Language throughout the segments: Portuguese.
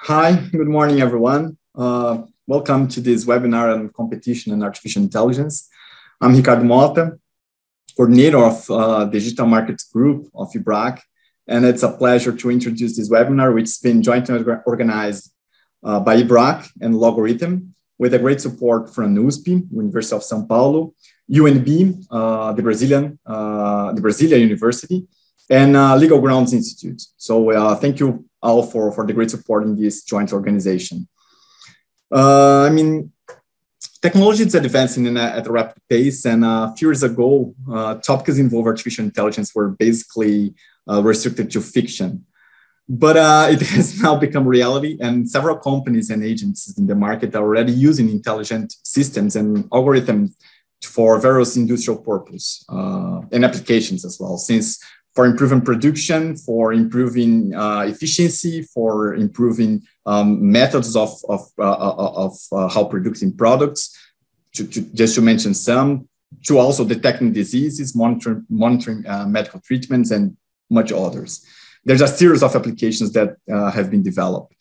Hi, good morning, everyone. Welcome to this webinar on competition and artificial intelligence. I'm Ricardo Mota, coordinator of Digital Markets Group of IBRAC, and it's a pleasure to introduce this webinar, which has been jointly organized by IBRAC and Logarithm, with a great support from USP, University of São Paulo, UNB, the Brasilia University, and Legal Grounds Institute. So thank you all for the great support in this joint organization. Technology is advancing at a rapid pace, and a few years ago, topics involving artificial intelligence were basically restricted to fiction. But it has now become reality, and several companies and agencies in the market are already using intelligent systems and algorithms for various industrial purposes and applications as well, since for improving production, for improving efficiency, for improving methods of how producing products, just to mention some, to also detecting diseases, monitoring medical treatments, and much others. There's a series of applications that have been developed.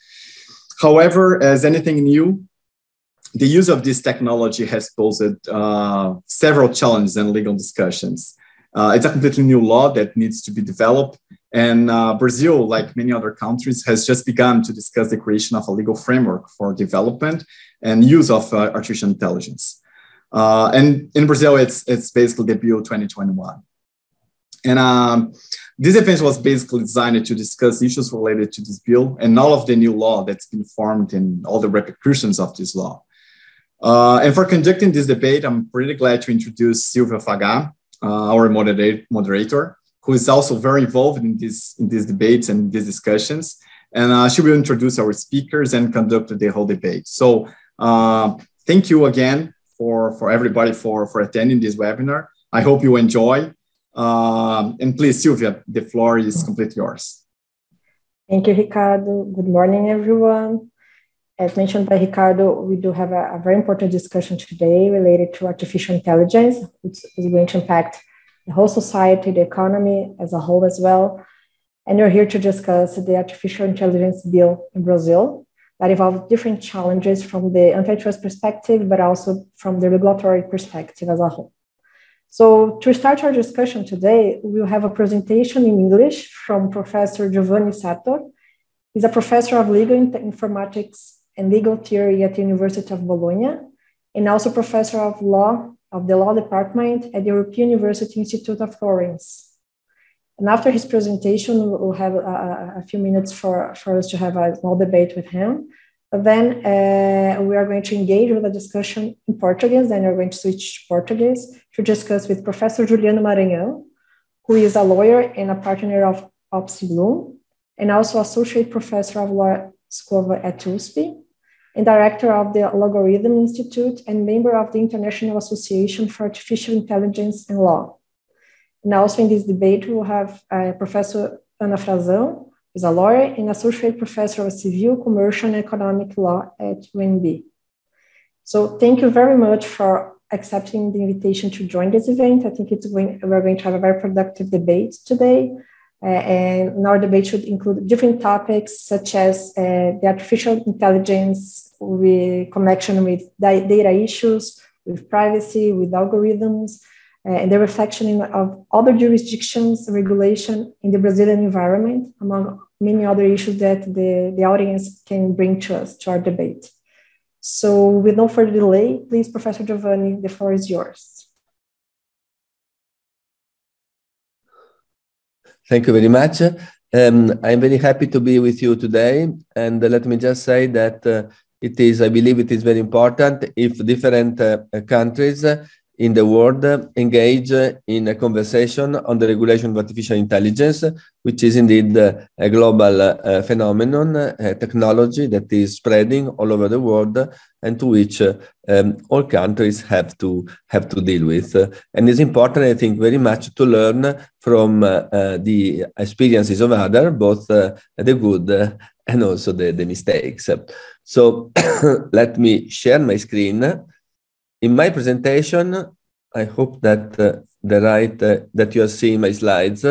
However, as anything new, the use of this technology has posed several challenges and legal discussions. It's a completely new law that needs to be developed. And Brazil, like many other countries, has just begun to discuss the creation of a legal framework for development and use of artificial intelligence. And in Brazil, it's basically the Bill 2021. And this event was basically designed to discuss issues related to this bill and all of the new law that's been formed and all the repercussions of this law. And for conducting this debate, I'm pretty glad to introduce Silvia Faga, our moderator, who is also very involved in these debates and these discussions. And she will introduce our speakers and conduct the whole debate. So thank you again for everybody for attending this webinar. I hope you enjoy. And please, Silvia, the floor is completely yours. Thank you, Ricardo. Good morning, everyone. As mentioned by Ricardo, we do have a very important discussion today related to artificial intelligence, which is going to impact the whole society, the economy as a whole as well. And we're here to discuss the artificial intelligence bill in Brazil that involves different challenges from the antitrust perspective, but also from the regulatory perspective as a whole. So to start our discussion today, we'll have a presentation in English from Professor Giovanni Sartor. He's a professor of legal informatics and legal theory at the University of Bologna, and also professor of law of the law department at the European University Institute of Florence. And after his presentation, we'll have a few minutes for us to have a small debate with him. But then we are going to engage with a discussion in Portuguese, and we're going to switch to Portuguese to discuss with Professor Juliano Maranhão, who is a lawyer and a partner of Opsi Bloom, and also associate professor of law School at USP, and director of the Logarithm Institute and member of the International Association for Artificial Intelligence and Law. And also in this debate, we will have Professor Ana Frazão, who is a lawyer and associate professor of civil, commercial, and economic law at UNB. So thank you very much for accepting the invitation to join this event. I think we're going to have a very productive debate today. And our debate should include different topics such as the artificial intelligence with connection with data issues, with privacy, with algorithms, and the reflection of other jurisdictions, regulation in the Brazilian environment, among many other issues that the audience can bring to us, to our debate. So with no further delay, please, Professor Giovanni, the floor is yours. Thank you very much. I'm very happy to be with you today. And let me just say that I believe it is very important if different countries in the world engage in a conversation on the regulation of artificial intelligence, which is indeed a global phenomenon, a technology that is spreading all over the world and to which all countries have to deal with. And it's important, I think, very much to learn from the experiences of others, both the good and also the mistakes. So let me share my screen. In my presentation, I hope that that you are seeing my slides,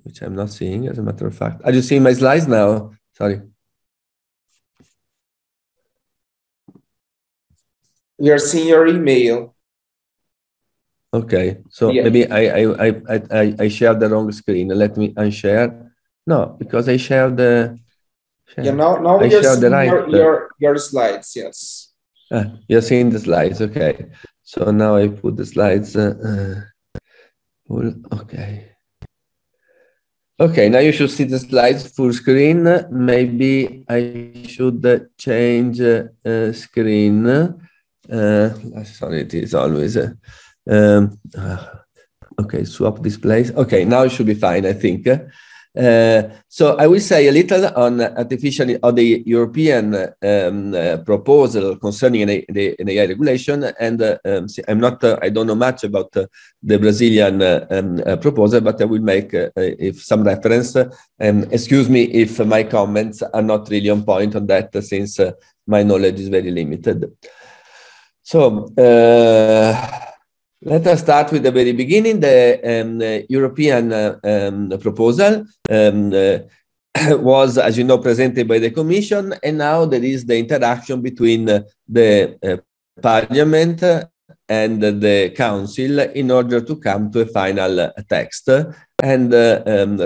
which I'm not seeing, as a matter of fact. Are you seeing my slides now? Sorry. We are seeing your email. Okay, so Yeah. maybe I shared the wrong screen. Let me unshare. No, because I shared the. Yeah, now we are seeing your slides. Yes. You're seeing the slides. Okay, so now I put the slides. Okay. Okay, now you should see the slides full screen. Maybe I should change screen. Sorry, it is always. Okay, swap displays. Okay, now it should be fine, I think. So I will say a little on the European proposal concerning an AI regulation, and I don't know much about the Brazilian proposal, but I will make if some reference. Excuse me if my comments are not really on point on that, since my knowledge is very limited. So. Let us start with the very beginning. The European proposal was, as you know, presented by the Commission, and now there is the interaction between the Parliament and the Council in order to come to a final text. And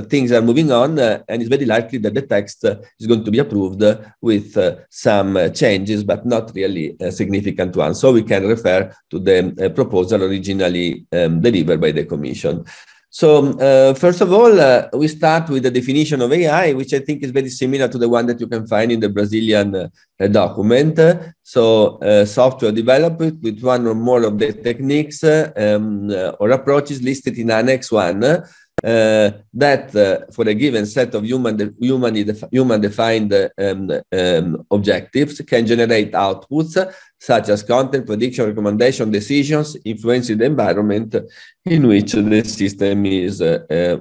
things are moving on, and it's very likely that the text is going to be approved with some changes, but not really significant ones. So we can refer to the proposal originally delivered by the Commission. So first of all, we start with the definition of AI, which I think is very similar to the one that you can find in the Brazilian document. So software developed with one or more of the techniques or approaches listed in Annex 1 that for a given set of human-defined objectives can generate outputs such as content, prediction, recommendation, decisions, influencing the environment in which the system is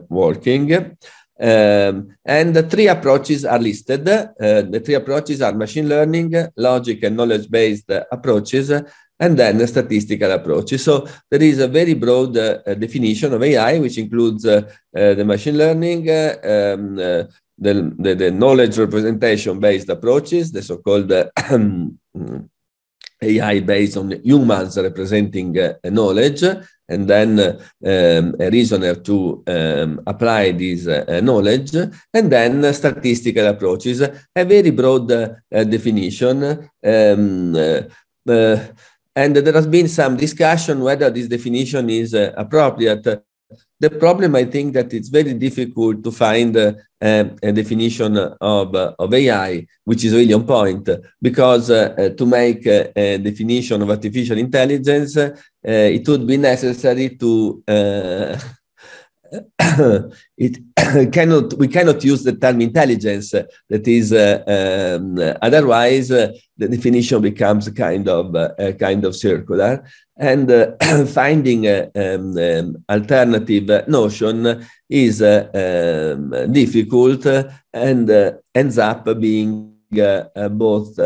working. And the three approaches are listed. The three approaches are machine learning, logic and knowledge-based approaches, and then statistical approaches. So there is a very broad definition of AI, which includes the machine learning, the knowledge representation-based approaches, the so-called AI based on humans representing knowledge, and then a reasoner to apply this knowledge, and then statistical approaches, a very broad definition. And there has been some discussion whether this definition is appropriate. The problem, I think, that it's very difficult to find a definition of AI, which is really on point, because to make a definition of artificial intelligence, it would be necessary to we cannot use the term intelligence. That is, otherwise the definition becomes kind of circular. And finding alternative notion is difficult and ends up being both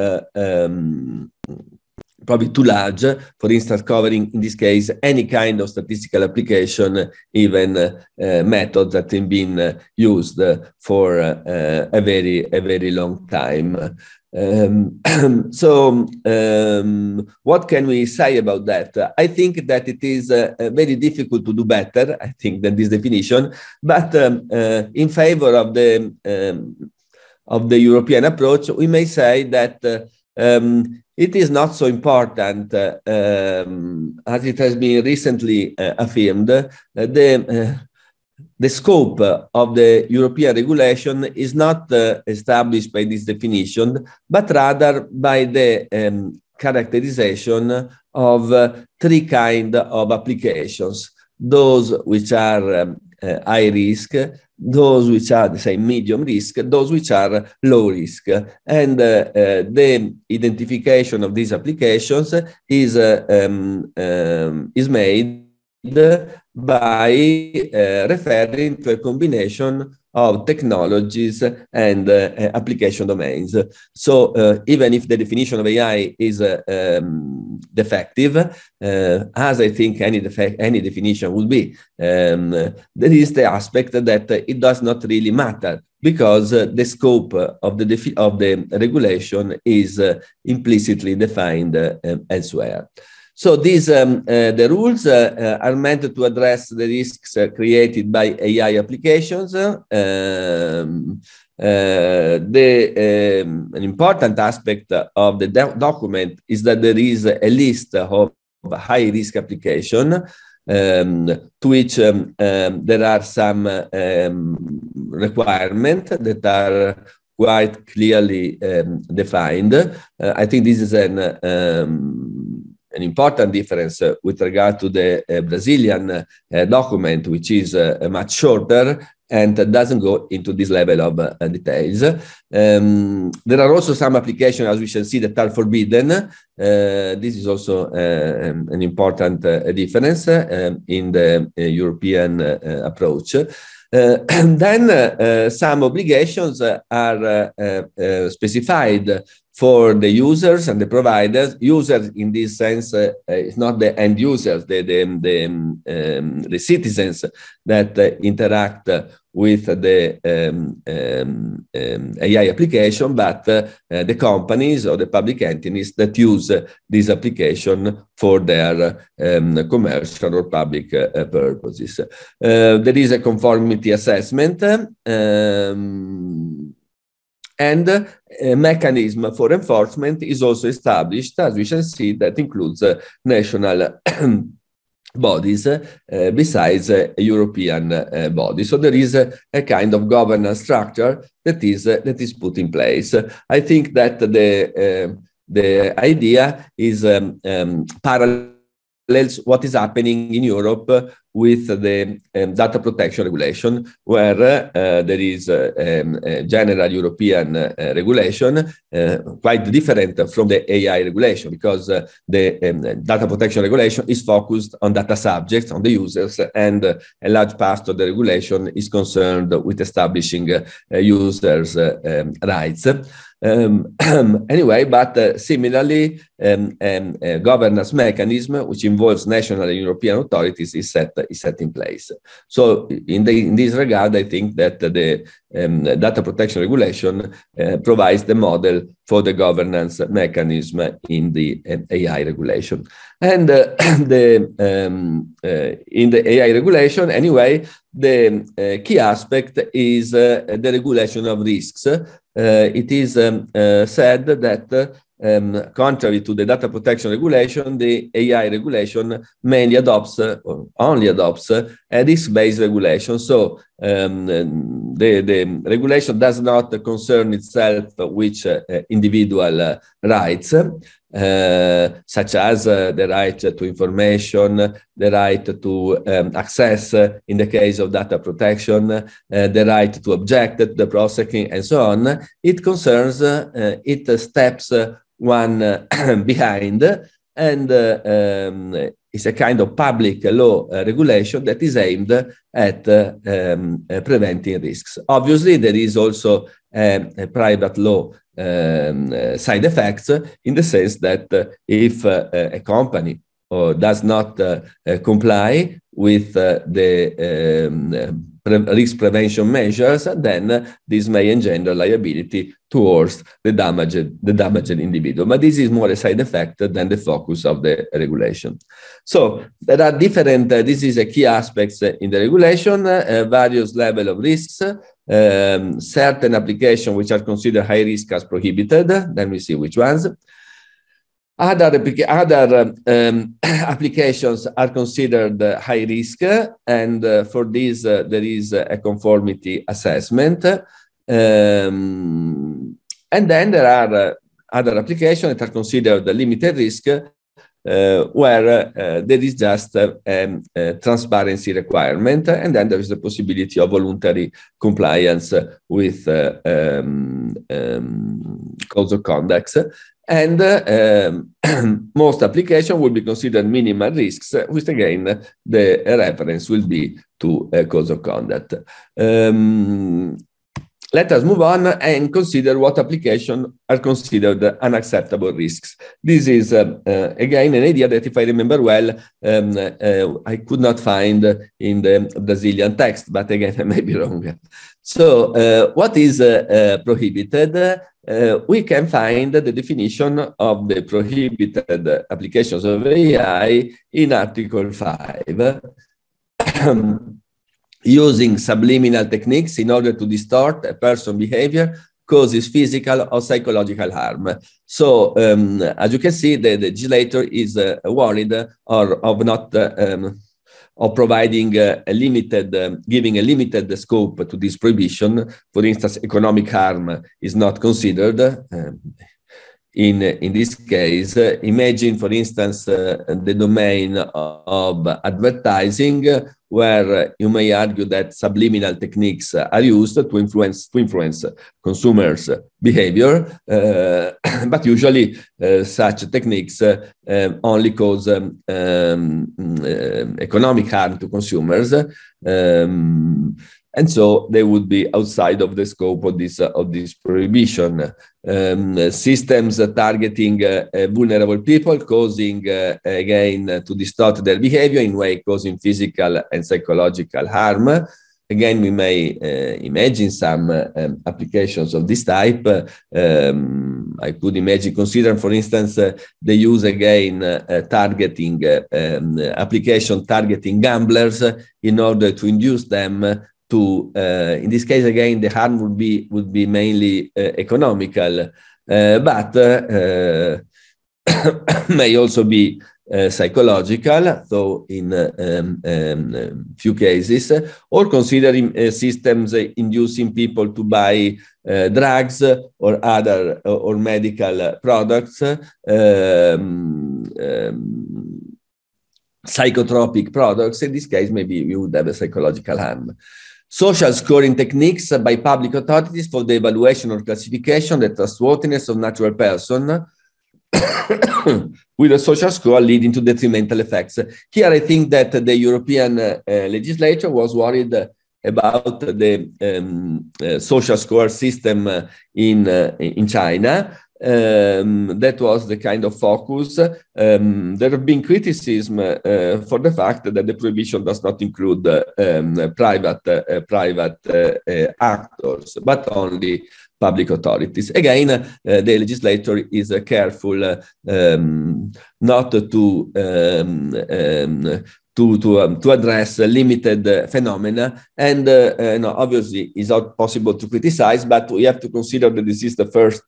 probably too large, for instance, covering, in this case, any kind of statistical application, even methods that have been used for a very long time. So what can we say about that? I think that it is very difficult to do better, I think, than this definition, but in favor of the European approach, we may say that it is not so important, as it has been recently affirmed. The scope of the European regulation is not established by this definition, but rather by the characterization of three kinds of applications: those which are high risk, those which are, the same, medium risk, those which are low risk. And the identification of these applications is made by referring to a combination of technologies and application domains. So even if the definition of AI is defective, as I think any definition would be, there is the aspect that it does not really matter, because the scope of the regulation is implicitly defined elsewhere. So these the rules are meant to address the risks created by AI applications. An important aspect of the document is that there is a list of high-risk applications, to which there are some requirements that are quite clearly defined. I think this is an important difference with regard to the Brazilian document, which is much shorter and doesn't go into this level of details. There are also some applications, as we shall see, that are forbidden. This is also an important difference in the European approach. And then some obligations are specified for the users and the providers. Users in this sense is not the end users, the citizens that interact with the AI application, but the companies or the public entities that use this application for their commercial or public purposes. There is a conformity assessment, and a mechanism for enforcement is also established, as we shall see, that includes national bodies besides European bodies. So there is a kind of governance structure that is put in place. I think that the idea is parallels what is happening in Europe with the data protection regulation, where there is a general European regulation, quite different from the AI regulation, because the data protection regulation is focused on data subjects, on the users, and a large part of the regulation is concerned with establishing users' rights. Anyway, but similarly, a governance mechanism which involves national and European authorities is set in place. So in this regard, I think that the data protection regulation provides the model for the governance mechanism in the AI regulation. And in the AI regulation, anyway, the key aspect is the regulation of risks. It is said that contrary to the data protection regulation, the AI regulation mainly adopts, or only adopts, a risk-based regulation. So the regulation does not concern itself with individual rights, such as the right to information, the right to access in the case of data protection, the right to object to the processing, and so on. It concerns, it steps one behind, and is a kind of public law regulation that is aimed at preventing risks. Obviously, there is also a private law side effects, in the sense that if a company does not comply with the risk prevention measures, then this may engender liability towards the damaged individual. But this is more a side effect than the focus of the regulation. So there are different, this is a key aspects in the regulation, various level of risks, certain applications which are considered high risk as prohibited. Then we see which ones. Other applications are considered high risk, and for this there is a conformity assessment. And then there are other applications that are considered limited risk, where there is just a transparency requirement, and then there is the possibility of voluntary compliance with codes of conduct. And most applications will be considered minimal risks, which again, the reference will be to codes of conduct. Let us move on and consider what applications are considered unacceptable risks. This is, again, an idea that, if I remember well, I could not find in the Brazilian text, but again, I may be wrong. So what is prohibited? We can find the definition of the prohibited applications of AI in Article 5. Using subliminal techniques in order to distort a person's behavior causes physical or psychological harm. So, as you can see, the legislator is worried of providing a limited, giving a limited scope to this prohibition. For instance, economic harm is not considered. In this case, imagine, for instance, the domain of advertising, where you may argue that subliminal techniques are used to influence consumers' behavior, but usually such techniques only cause economic harm to consumers. And so they would be outside of the scope of this prohibition. Systems targeting vulnerable people, causing, again, to distort their behavior in way causing physical and psychological harm. Again, we may imagine some applications of this type. I could imagine, consider, for instance, the use, again, targeting application targeting gamblers in order to induce them to, in this case, again, the harm would be mainly economical, but may also be psychological, though in few cases, or considering systems inducing people to buy drugs or other or medical products, psychotropic products. In this case, maybe you would have a psychological harm. Social scoring techniques by public authorities for the evaluation or classification, the trustworthiness of natural person, with a social score leading to detrimental effects. Here, I think that the European legislature was worried about the social score system in China. That was the kind of focus. There have been criticism for the fact that the prohibition does not include private actors, but only public authorities. Again, the legislator is careful not to address limited phenomena, and obviously it's not possible to criticize, but we have to consider that this is the first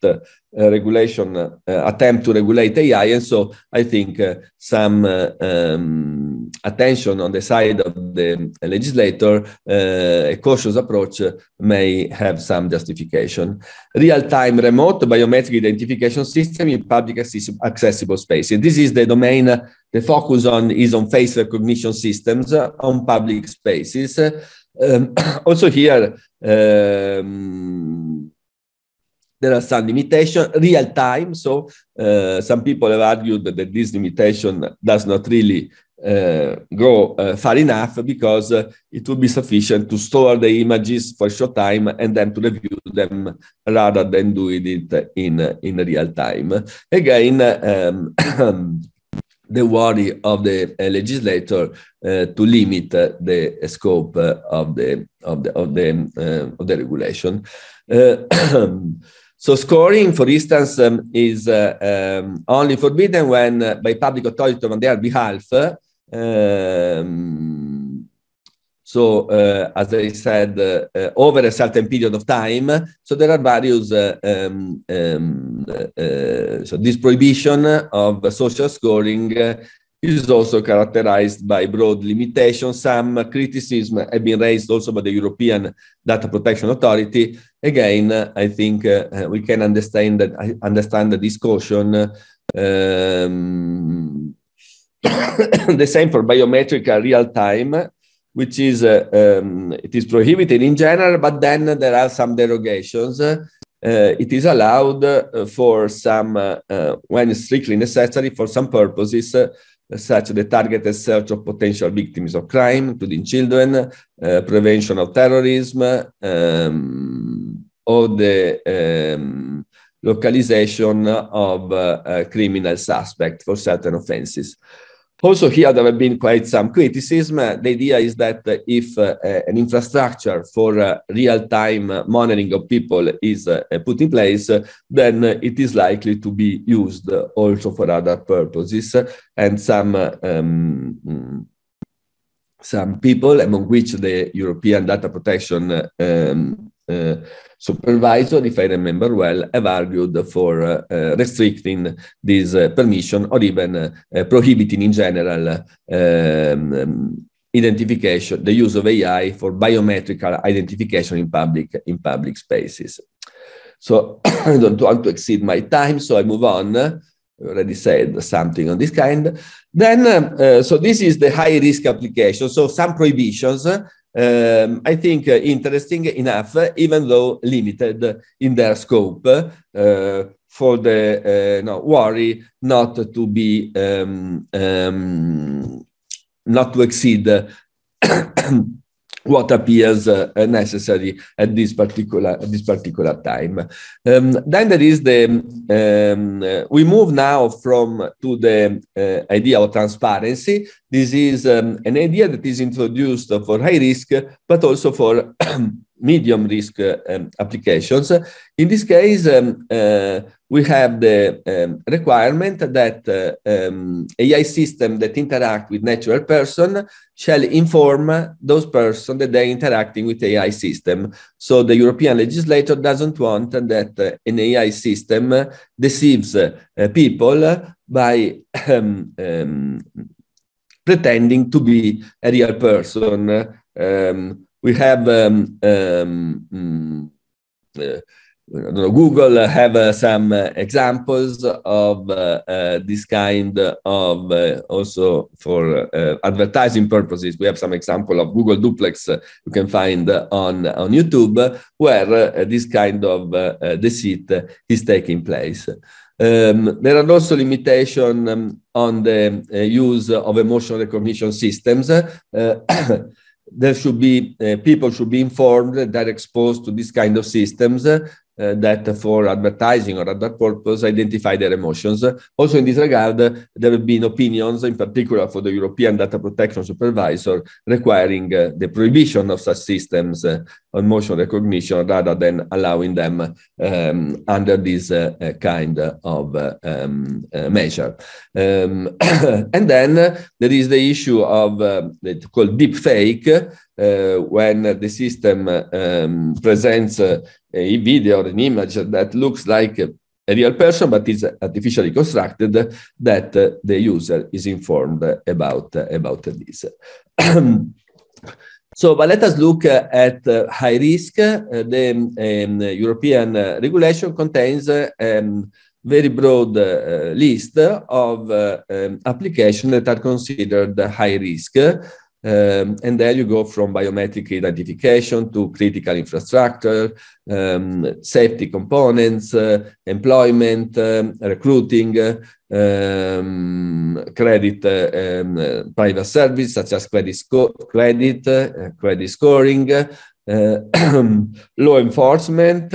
regulation attempt to regulate AI, and so I think some attention on the side of the legislator, a cautious approach may have some justification. Real-time remote biometric identification system in public accessible spaces. This is the domain. The focus is on face recognition systems on public spaces. Also here, there are some limitations. Real time, so some people have argued that this limitation does not really go far enough, because it would be sufficient to store the images for a short time and then to review them rather than doing it in real time. Again, the worry of the legislator to limit the scope of the regulation. So scoring, for instance, is only forbidden when by public authority on their behalf. So, as I said, over a certain period of time. So there are various, so this prohibition of social scoring is also characterized by broad limitations. Some criticism have been raised also by the European Data Protection Authority. Again, I think we can understand this caution. The same for biometric real time, which is it is prohibited in general, but then there are some derogations. it is allowed for some, when strictly necessary, for some purposes, such the targeted search of potential victims of crime, including children, prevention of terrorism, or the localization of criminal suspects for certain offenses. Also here there have been quite some criticism. The idea is that if an infrastructure for real-time monitoring of people is put in place, then it is likely to be used also for other purposes. And some people, among which the European Data Protection Supervisor, if I remember well, have argued for restricting this permission, or even prohibiting in general identification, the use of AI for biometrical identification in public spaces. So I don't want to exceed my time, so I move on. I already said something on this kind. Then, so this is the high risk application. So some prohibitions, I think interesting enough, even though limited in their scope, for the worry not to be, not to exceed what appears necessary at this particular time. Then there is the, we move now to the idea of transparency. This is an idea that is introduced for high risk, but also for medium risk applications. In this case, we have the requirement that AI systems that interact with natural person shall inform those persons that they're interacting with AI system. So the European legislator doesn't want that an AI system deceives people by pretending to be a real person. We have Google have some examples of this kind of also for advertising purposes. We have some example of Google Duplex you can find on YouTube, where this kind of deceit is taking place. There are also limitations on the use of emotion recognition systems. There should be, people should be informed that they're exposed to this kind of systems that for advertising or other purpose identify their emotions. Also in this regard, there have been opinions, in particular for the European Data Protection Supervisor, requiring the prohibition of such systems on emotion recognition rather than allowing them under this kind of measure. And then there is the issue of called deep fake, when the system presents a video or an image that looks like a real person but is artificially constructed, that the user is informed about this. So, but let us look at high risk. The European regulation contains very broad list of applications that are considered high risk. And there you go from biometric identification to critical infrastructure, safety components, employment, recruiting, credit, private service such as credit scoring, law enforcement,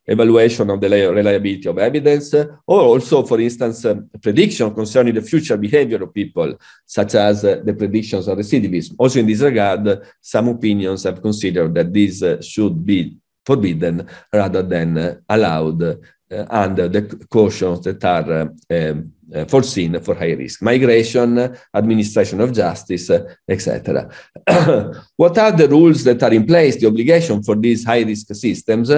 evaluation of the reliability of evidence, or also, for instance, prediction concerning the future behavior of people, such as the predictions of recidivism. Also in this regard, some opinions have considered that this should be forbidden rather than allowed under the cautions that are foreseen for high risk. Migration, administration of justice, etc. What are the rules that are in place, the obligation for these high risk systems?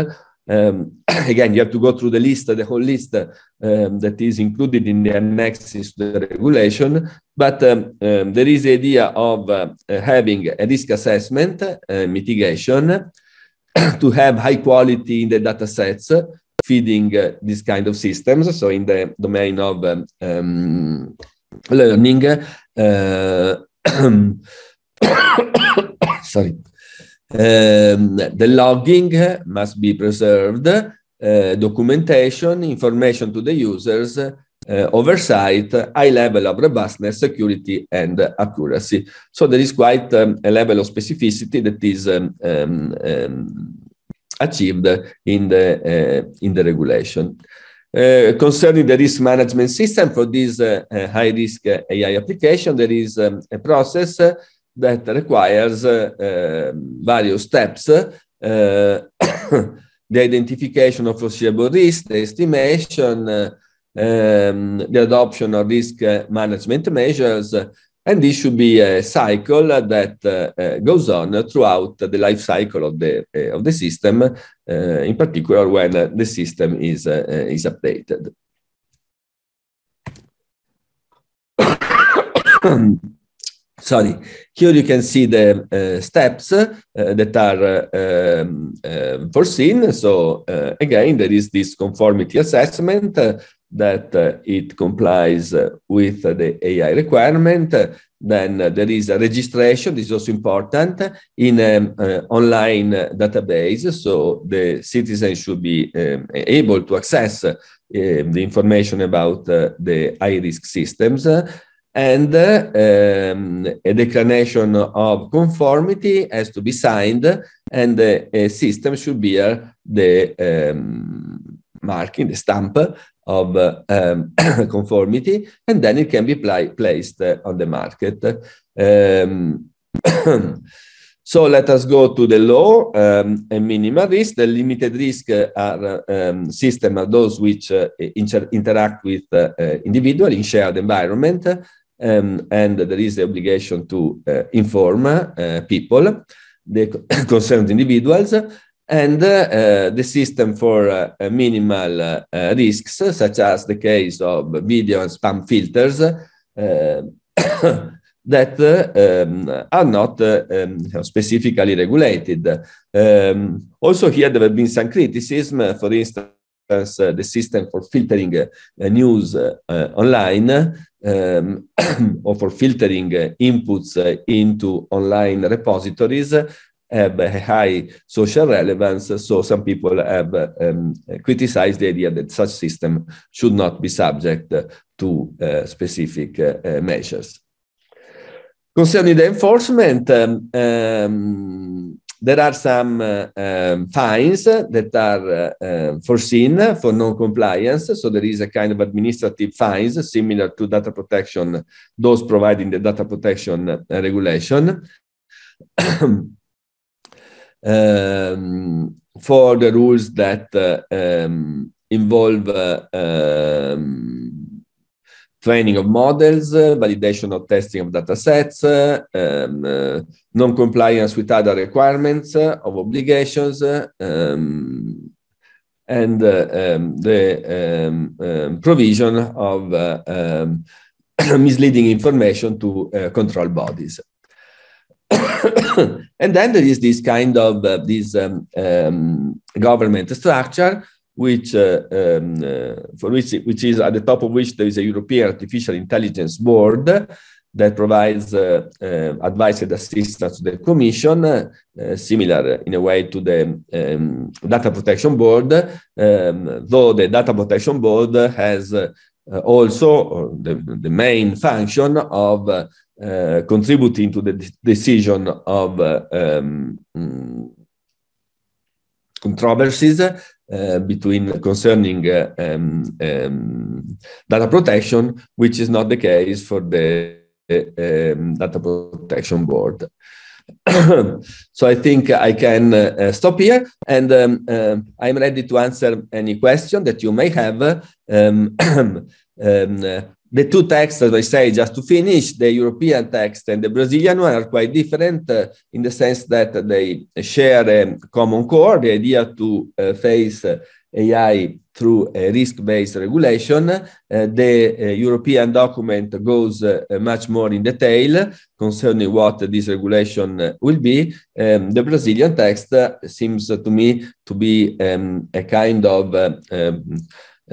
Again, you have to go through the list, the whole list that is included in the annexes to the regulation. But there is the idea of having a risk assessment, mitigation, to have high quality in the data sets, feeding this kind of systems. So in the domain of learning, sorry, The logging must be preserved, documentation, information to the users, oversight, high level of robustness, security, and accuracy. So there is quite a level of specificity that is achieved in the regulation. Concerning the risk management system for this high-risk AI application, there is a process that requires various steps. The identification of foreseeable risk, the estimation, the adoption of risk management measures, and this should be a cycle that goes on throughout the life cycle of the system, in particular when the system is updated. Sorry, here you can see the steps that are foreseen. So again, there is this conformity assessment that it complies with the AI requirement. Then there is a registration. This is also important in an online database. So the citizen should be able to access the information about the high-risk systems. And a declaration of conformity has to be signed, and a system should bear the marking, the stamp of conformity, and then it can be placed on the market. So let us go to the low and minimal risk. The limited risk are systems are those which interact with individuals in shared environment, and there is the obligation to inform people, the concerned individuals. And the system for minimal risks, such as the case of video and spam filters, that are not specifically regulated. Also here there have been some criticism, for instance, the system for filtering news online or for filtering inputs into online repositories have a high social relevance, so some people have criticized the idea that such system should not be subject to specific measures. Concerning the enforcement, there are some fines that are foreseen for non-compliance. So there is a kind of administrative fines similar to data protection, those providing the data protection regulation. For the rules that involve training of models, validation of testing of data sets, non-compliance with other requirements of obligations, and the provision of misleading information to control bodies. And then there is this kind of government structure, which is at the top of which there is a European Artificial Intelligence Board that provides advice and assistance to the Commission, similar in a way to the Data Protection Board, though the Data Protection Board has also the main function of contributing to the decision of controversies concerning data protection, which is not the case for the Data Protection Board. So I think I can stop here, and I'm ready to answer any question that you may have. The two texts, as I say, just to finish, the European text and the Brazilian one are quite different in the sense that they share a common core, the idea to face AI through a risk-based regulation. The European document goes much more in detail concerning what this regulation will be. The Brazilian text seems to me to be a kind of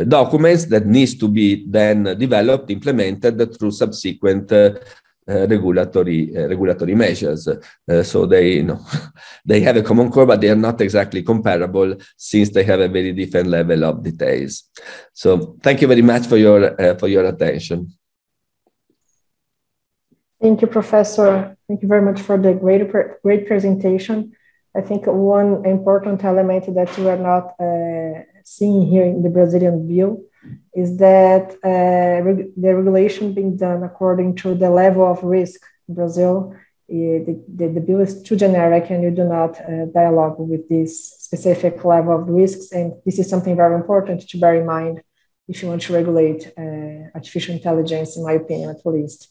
documents that needs to be then developed, implemented through subsequent regulatory measures. So they they have a common core, but they are not exactly comparable since they have a very different level of details. So thank you very much for your attention. Thank you, Professor. Thank you very much for the great presentation. I think one important element that we are not seeing here in the Brazilian bill is that the regulation being done according to the level of risk in Brazil. The bill is too generic, and you do not dialogue with this specific level of risks. And this is something very important to bear in mind if you want to regulate artificial intelligence, in my opinion, at least.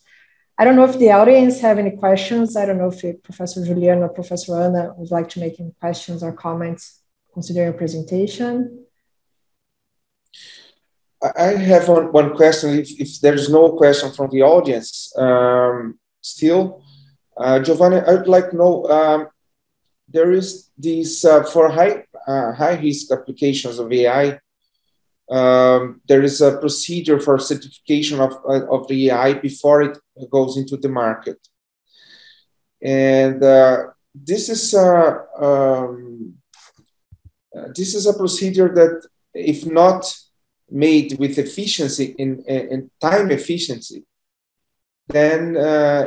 I don't know if the audience have any questions. I don't know if Professor Juliano or Professor Ana would like to make any questions or comments considering your presentation. I have one question. If there's no question from the audience, still, Giovanni, I would like to know, there is this, for high risk applications of AI, there is a procedure for certification of the AI before it goes into the market. And this is a procedure that, if not made with efficiency and time efficiency, then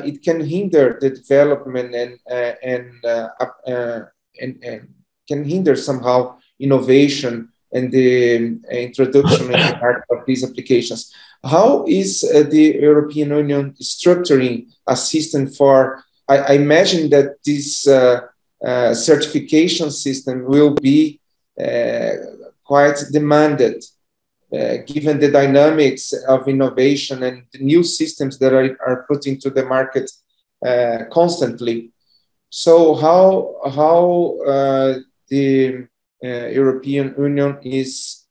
it can hinder the development and can hinder somehow innovation and the introduction in the market of these applications. How is the European Union structuring a system for, I imagine that this certification system will be quite demanded, given the dynamics of innovation and the new systems that are put into the market constantly. So how the European Union is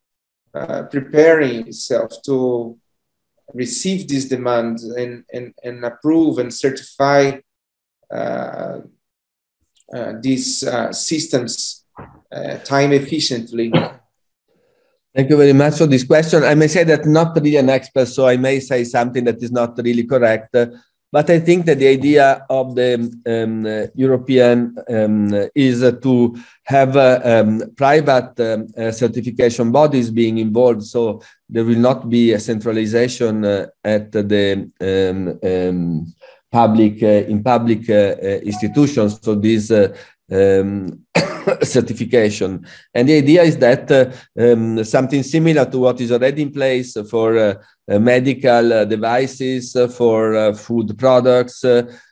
preparing itself to receive these demands and approve and certify these systems time efficiently? Thank you very much for this question. I may say that I'm not really an expert, so I may say something that is not really correct. But I think that the idea of the European is to have private certification bodies being involved. So there will not be a centralization at the public institutions. So this certification. And the idea is that something similar to what is already in place for medical devices, for food products.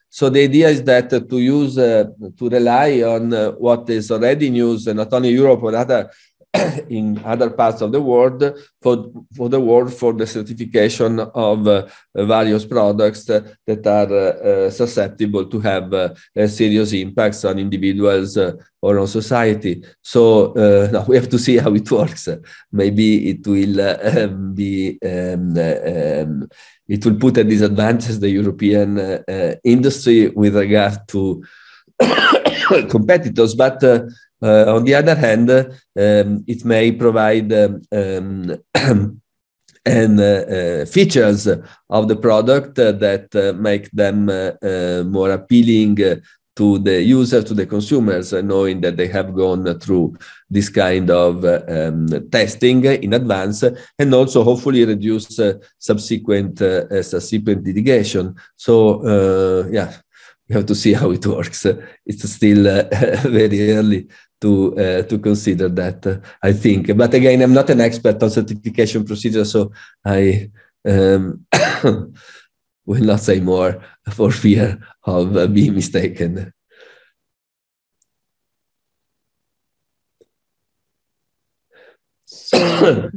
So the idea is that to rely on what is already in use, not only in Europe but in other parts of the world, for the certification of various products that are susceptible to have serious impacts on individuals or on society. So now we have to see how it works. Maybe it will it will put at disadvantage the European industry with regard to competitors, but on the other hand, it may provide features of the product that make them more appealing to the user, to the consumers, knowing that they have gone through this kind of testing in advance, and also hopefully reduce subsequent litigation. So yeah, we have to see how it works. It's still very early to consider that, I think. But again, I'm not an expert on certification procedures, so I will not say more for fear of being mistaken. So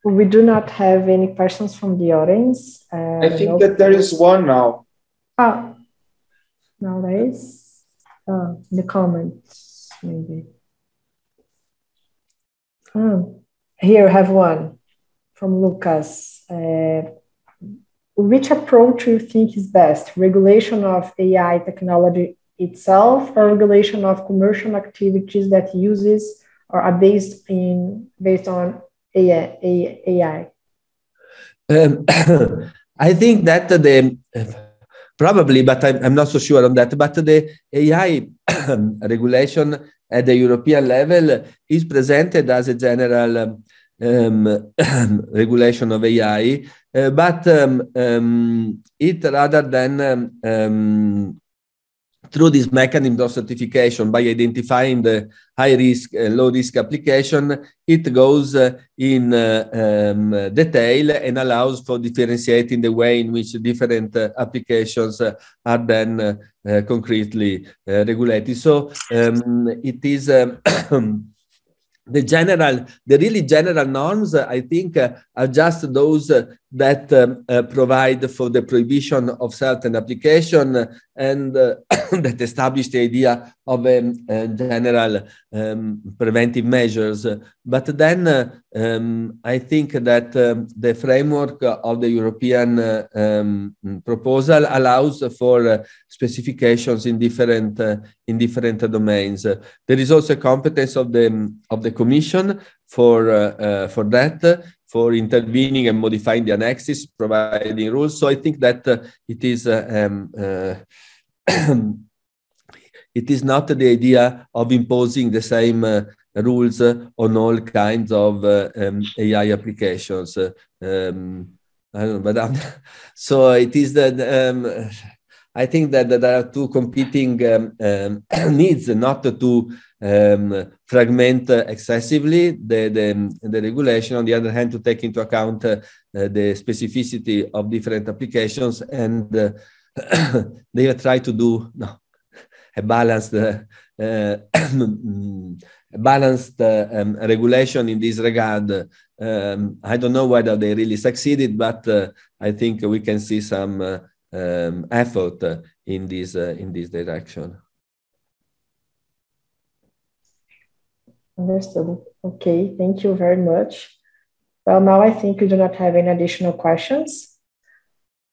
we do not have any questions from the audience. I think that there is one now. Ah, now there is the comments, maybe. Here I have one from Lucas. Which approach do you think is best? Regulation of AI technology itself, or regulation of commercial activities that uses or are based on AI? I think that probably, but I'm not so sure on that. But the AI regulation at the European level is presented as a general regulation of AI, but it rather than through this mechanism of certification by identifying the high risk and low risk application, it goes in detail and allows for differentiating the way in which different applications are then concretely regulated. So it is the really general norms, I think, are just those that provide for the prohibition of certain application and that establish the idea of general preventive measures. But then I think that the framework of the European proposal allows for specifications in different domains. There is also a competence of the Commission for that, for intervening and modifying the annexes, providing rules. So I think that it is it is not the idea of imposing the same rules on all kinds of AI applications. I don't know, but so it is that I think that there are two competing needs, not to fragment excessively the regulation. On the other hand, to take into account the specificity of different applications, and they try to do a balanced regulation in this regard. I don't know whether they really succeeded, but I think we can see some effort in this direction. Understood. Okay, thank you very much. Well, now I think we do not have any additional questions.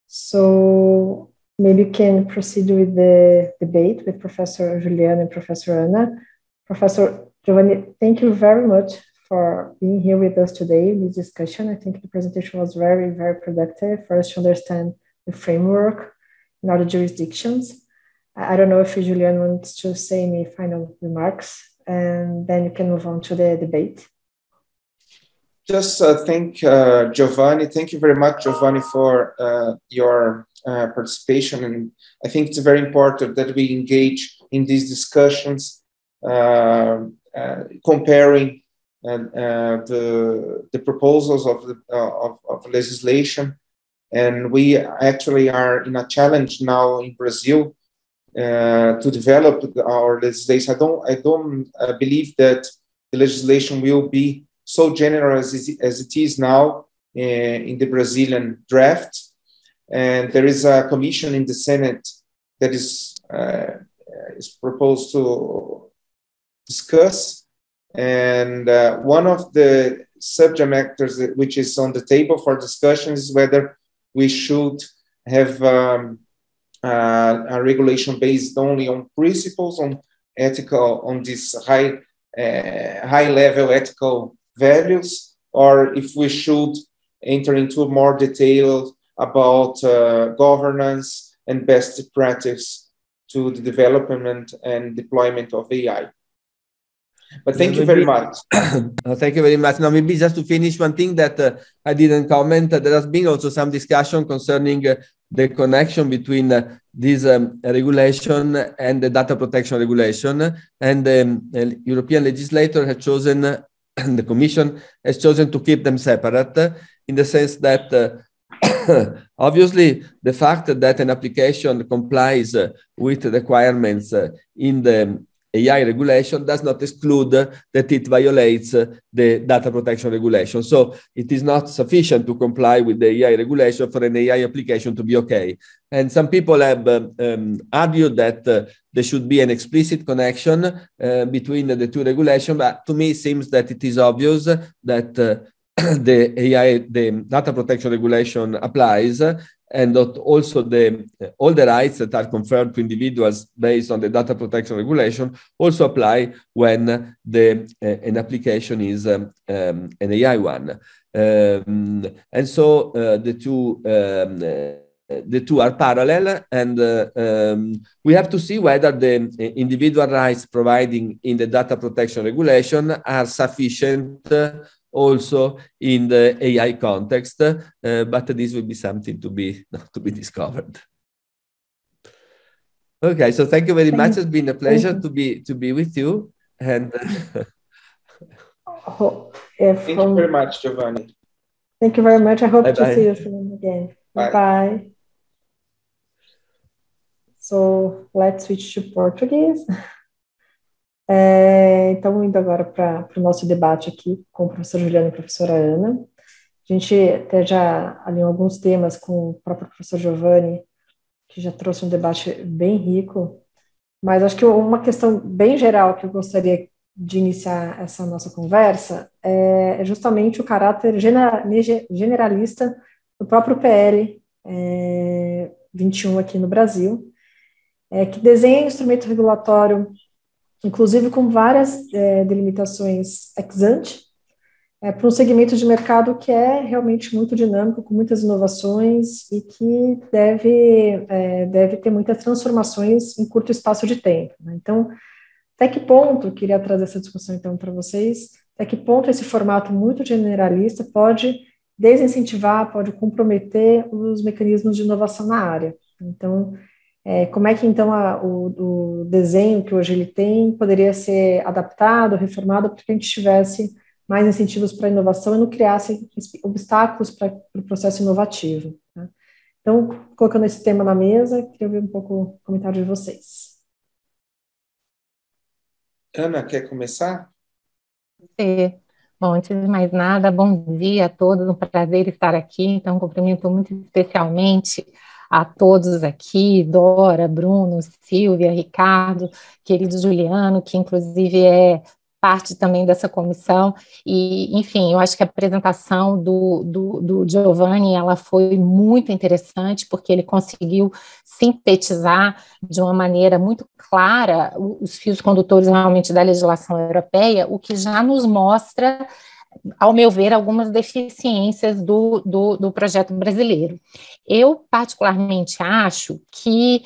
So maybe we can proceed with the debate with Professor Juliano and Professor Ana. Professor Giovanni, thank you very much for being here with us today in this discussion. I think the presentation was very, very productive for us to understand the framework in other jurisdictions. I don't know if Julian wants to say any final remarks, and then you can move on to the debate. Just thank Giovanni. Thank you very much, Giovanni, for your participation. And I think it's very important that we engage in these discussions, comparing the proposals of legislation. And we actually are in a challenge now in Brazil to develop our legislation. I don't believe that the legislation will be so generous as it is now in the Brazilian draft. And there is a commission in the Senate that is proposed to discuss. And one of the subject matters which is on the table for discussion is whether we should have a regulation based only on principles, on this high level ethical values, or if we should enter into more detail about governance and best practice to the development and deployment of AI. But thank you very much. Thank you very much. Now, maybe just to finish one thing that I didn't comment, there has been also some discussion concerning the connection between this regulation and the data protection regulation. And the European legislator has chosen, the Commission has chosen to keep them separate, in the sense that obviously the fact that an application complies with the requirements in the AI regulation does not exclude that it violates the data protection regulation. So it is not sufficient to comply with the AI regulation for an AI application to be okay. And some people have argued that there should be an explicit connection between the two regulations, but to me it seems that it is obvious that the data protection regulation applies, and that also all the rights that are conferred to individuals based on the data protection regulation also apply when an application is an AI one. And so the two the two are parallel, and we have to see whether the individual rights providing in the data protection regulation are sufficient also in the AI context, but this will be something to be discovered. Okay, so thank you very much. It's been a pleasure to be with you. And thank you very much, Giovanni. Thank you very much. I hope to see you soon again. Bye. So let's switch to Portuguese. Então, indo agora para o nosso debate aqui com o professor Juliano e a professora Ana. A gente até já alinhou alguns temas com o próprio professor Giovanni, que já trouxe um debate bem rico, mas acho que uma questão bem geral que eu gostaria de iniciar essa nossa conversa é justamente o caráter generalista do próprio PL 21 aqui no Brasil, que desenha instrumento regulatório, inclusive com várias delimitações ex ante, para um segmento de mercado que é realmente muito dinâmico, com muitas inovações e que deve ter muitas transformações em curto espaço de tempo, né? Então, até que ponto, queria trazer essa discussão então para vocês, até que ponto esse formato muito generalista pode desincentivar, pode comprometer os mecanismos de inovação na área. Então, como é que então o desenho que hoje ele tem poderia ser adaptado, reformado, para que a gente tivesse mais incentivos para a inovação e não criasse obstáculos para o processo inovativo, né? Então, colocando esse tema na mesa, queria ouvir um pouco o comentário de vocês. Ana, quer começar? Bom, antes de mais nada, bom dia a todos, um prazer estar aqui, então cumprimento muito especialmente a todos aqui, Dora, Bruno, Silvia, Ricardo, querido Juliano, que inclusive é parte também dessa comissão, e, enfim, eu acho que a apresentação do Giovanni, ela foi muito interessante, porque ele conseguiu sintetizar de uma maneira muito clara os fios condutores realmente da legislação europeia, o que já nos mostra, ao meu ver, algumas deficiências do projeto brasileiro. Eu, particularmente, acho que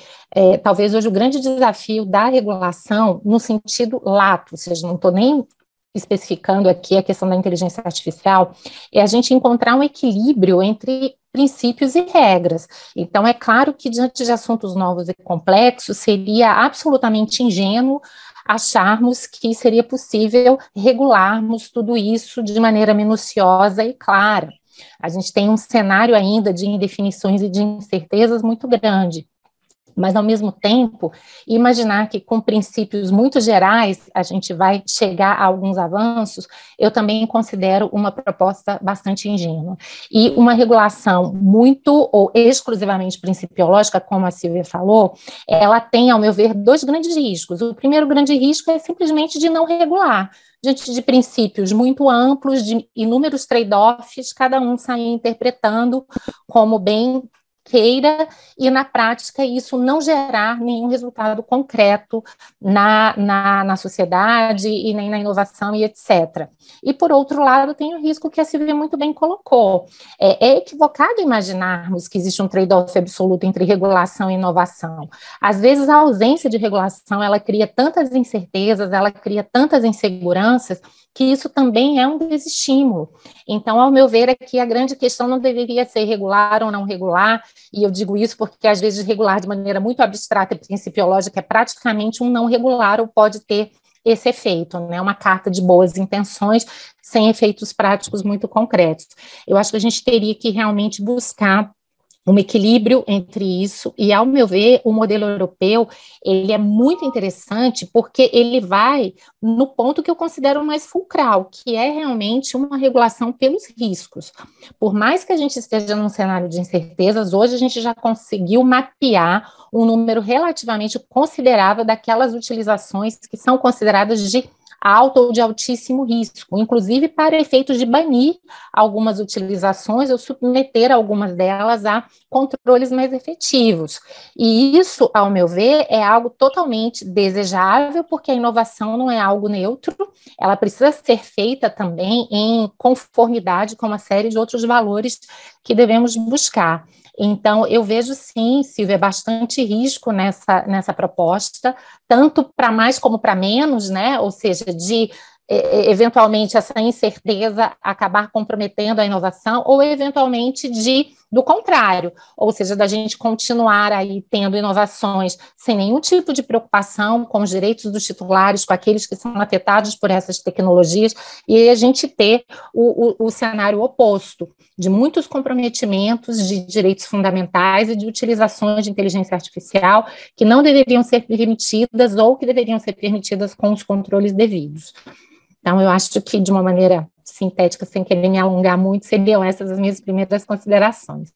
talvez hoje o grande desafio da regulação, no sentido lato, ou seja, não estou nem especificando aqui a questão da inteligência artificial, é a gente encontrar um equilíbrio entre princípios e regras. Então, é claro que, diante de assuntos novos e complexos, seria absolutamente ingênuo acharmos que seria possível regularmos tudo isso de maneira minuciosa e clara. A gente tem um cenário ainda de indefinições e de incertezas muito grande. Mas, ao mesmo tempo, imaginar que com princípios muito gerais a gente vai chegar a alguns avanços, eu também considero uma proposta bastante ingênua. E uma regulação muito ou exclusivamente principiológica, como a Silvia falou, ela tem, ao meu ver, dois grandes riscos. O primeiro grande risco é simplesmente de não regular, diante de princípios muito amplos, de inúmeros trade-offs, cada um sair interpretando como bem queira, e na prática isso não gerar nenhum resultado concreto na sociedade e nem na inovação e etc. E, por outro lado, tem o risco que a Silvia muito bem colocou. É equivocado imaginarmos que existe um trade-off absoluto entre regulação e inovação. Às vezes, a ausência de regulação, ela cria tantas incertezas, ela cria tantas inseguranças, que isso também é um desestímulo. Então, ao meu ver, aqui a grande questão não deveria ser regular ou não regular, e eu digo isso porque, às vezes, regular de maneira muito abstrata e principiológica é praticamente um não regular, ou pode ter esse efeito, né? Uma carta de boas intenções sem efeitos práticos muito concretos. Eu acho que a gente teria que realmente buscar um equilíbrio entre isso, e, ao meu ver, o modelo europeu, ele é muito interessante porque ele vai no ponto que eu considero mais fulcral, que é realmente uma regulação pelos riscos. Por mais que a gente esteja num cenário de incertezas, hoje a gente já conseguiu mapear um número relativamente considerável daquelas utilizações que são consideradas de alto ou de altíssimo risco, inclusive para efeitos de banir algumas utilizações ou submeter algumas delas a controles mais efetivos. E isso, ao meu ver, é algo totalmente desejável, porque a inovação não é algo neutro, ela precisa ser feita também em conformidade com uma série de outros valores que devemos buscar. Então, eu vejo sim, Silvia, bastante risco nessa proposta, tanto para mais como para menos, né? Ou seja, de eventualmente essa incerteza acabar comprometendo a inovação, ou eventualmente do contrário, ou seja, da gente continuar aí tendo inovações sem nenhum tipo de preocupação com os direitos dos titulares, com aqueles que são afetados por essas tecnologias, e a gente ter o cenário oposto, de muitos comprometimentos de direitos fundamentais e de utilizações de inteligência artificial que não deveriam ser permitidas ou que deveriam ser permitidas com os controles devidos. Então, eu acho que, de uma maneira sintética, sem querer me alongar muito, seriam essas as minhas primeiras considerações.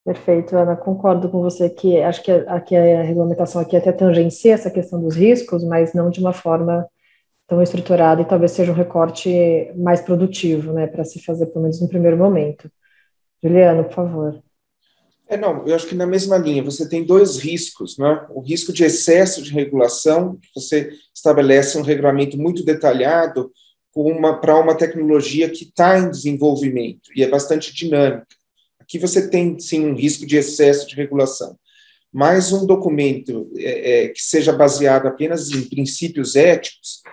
Perfeito, Ana, concordo com você que acho que a regulamentação aqui até tangencia essa questão dos riscos, mas não de uma forma tão estruturada e talvez seja um recorte mais produtivo, né, para se fazer, pelo menos no primeiro momento. Juliano, por favor. Não, eu acho que na mesma linha, você tem dois riscos, né? O risco de excesso de regulação, você estabelece um regulamento muito detalhado para uma tecnologia que está em desenvolvimento e é bastante dinâmica. Aqui você tem, sim, um risco de excesso de regulação, mas um documento que seja baseado apenas em princípios éticos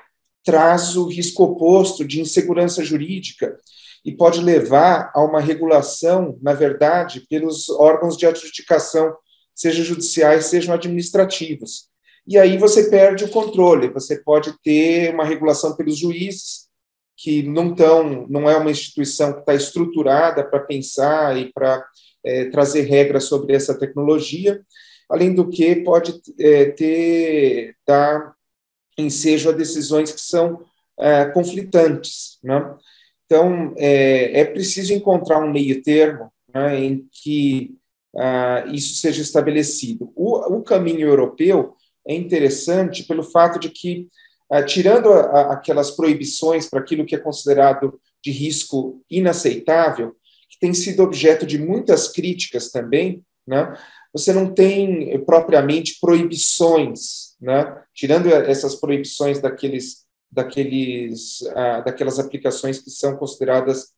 traz o risco oposto de insegurança jurídica e pode levar a uma regulação, na verdade, pelos órgãos de adjudicação, sejam judiciais, sejam administrativos. E aí você perde o controle, você pode ter uma regulação pelos juízes, que não é uma instituição que está estruturada para pensar e para trazer regras sobre essa tecnologia, além do que pode dar ensejo a decisões que são conflitantes, né? Então, é preciso encontrar um meio termo, né, em que isso seja estabelecido. O caminho europeu é interessante pelo fato de que, tirando aquelas proibições para aquilo que é considerado de risco inaceitável, que tem sido objeto de muitas críticas também, né, você não tem propriamente proibições, né, tirando essas proibições daquelas aplicações que são consideradas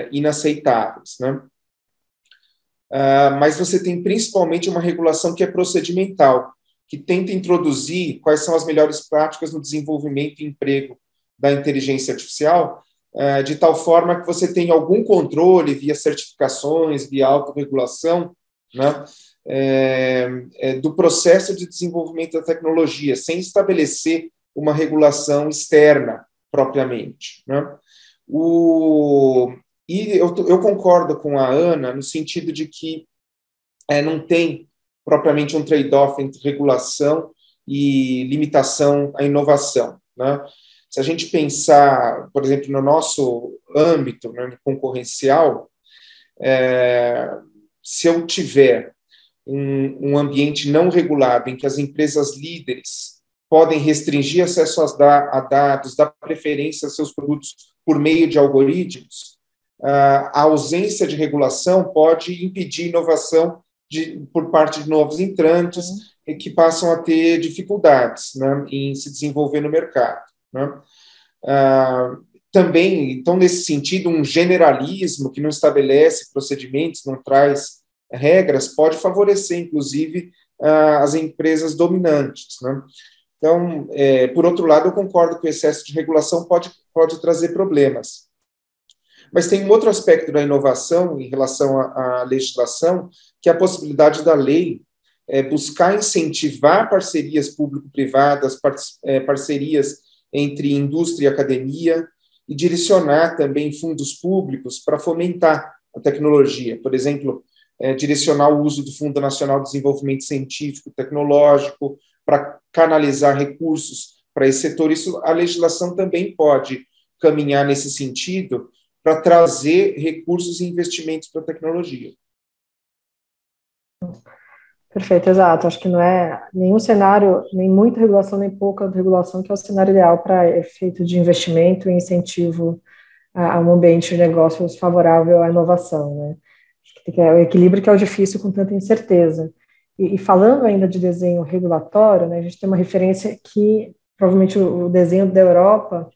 inaceitáveis, né? Mas você tem principalmente uma regulação que é procedimental, que tenta introduzir quais são as melhores práticas no desenvolvimento e emprego da inteligência artificial, de tal forma que você tenha algum controle via certificações, via autorregulação, né, do processo de desenvolvimento da tecnologia, sem estabelecer uma regulação externa, propriamente, né? E eu concordo com a Ana no sentido de que não tem propriamente um trade-off entre regulação e limitação à inovação, né? Se a gente pensar, por exemplo, no nosso âmbito, né, concorrencial, se eu tiver um ambiente não regulado em que as empresas líderes podem restringir acesso a dados, dar preferência a seus produtos por meio de algoritmos, a ausência de regulação pode impedir inovação por parte de novos entrantes que passam a ter dificuldades, né, em se desenvolver no mercado, né? Também, então, nesse sentido, um generalismo que não estabelece procedimentos, não traz regras, pode favorecer, inclusive, as empresas dominantes, né? Então, por outro lado, eu concordo que o excesso de regulação pode trazer problemas. Mas tem um outro aspecto da inovação em relação à legislação, que é a possibilidade da lei buscar incentivar parcerias público-privadas, parcerias entre indústria e academia, e direcionar também fundos públicos para fomentar a tecnologia. Por exemplo, direcionar o uso do Fundo Nacional de Desenvolvimento Científico e Tecnológico, para canalizar recursos para esse setor. Isso, a legislação também pode caminhar nesse sentido para trazer recursos e investimentos para a tecnologia. Perfeito, exato. Acho que não é nenhum cenário, nem muita regulação, nem pouca regulação, que é o cenário ideal para efeito de investimento e incentivo a um ambiente de negócios favorável à inovação, né? Acho que tem que o equilíbrio que é o difícil com tanta incerteza. E falando ainda de desenho regulatório, né, a gente tem uma referência que provavelmente o desenho da Europa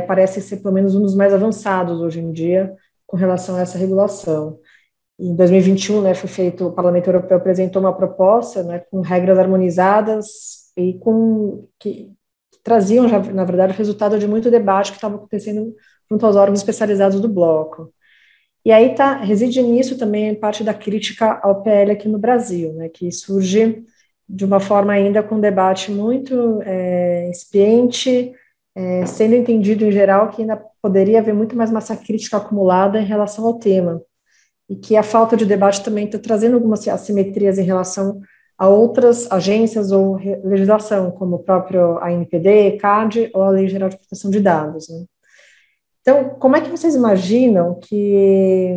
parece ser pelo menos um dos mais avançados hoje em dia com relação a essa regulação. Em 2021, né, foi feito, o Parlamento Europeu apresentou uma proposta, né, com regras harmonizadas e que traziam, já, na verdade, o resultado de muito debate que estava acontecendo junto aos órgãos especializados do bloco. E aí reside nisso também parte da crítica ao PL aqui no Brasil, né, que surge de uma forma ainda com um debate muito incipiente, sendo entendido em geral que ainda poderia haver muito mais massa crítica acumulada em relação ao tema, e que a falta de debate também está trazendo algumas assimetrias em relação a outras agências ou legislação, como o próprio ANPD, CAD ou a Lei Geral de Proteção de Dados, né? Então, como é que vocês imaginam que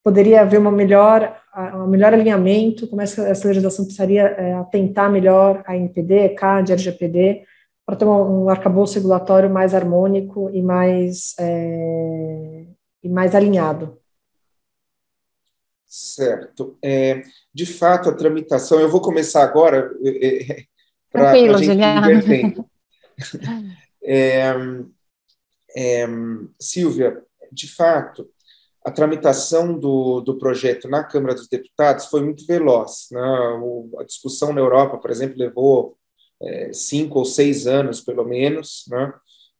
poderia haver um melhor alinhamento, como essa legislação precisaria atentar melhor a ANPD, CAD, LGPD, para ter um arcabouço regulatório mais harmônico e mais alinhado? Certo. De fato, a tramitação, eu vou começar agora para a gente ir invertendo. Silvia, de fato, a tramitação do projeto na Câmara dos Deputados foi muito veloz, né? A discussão na Europa, por exemplo, levou 5 ou 6 anos, pelo menos, né?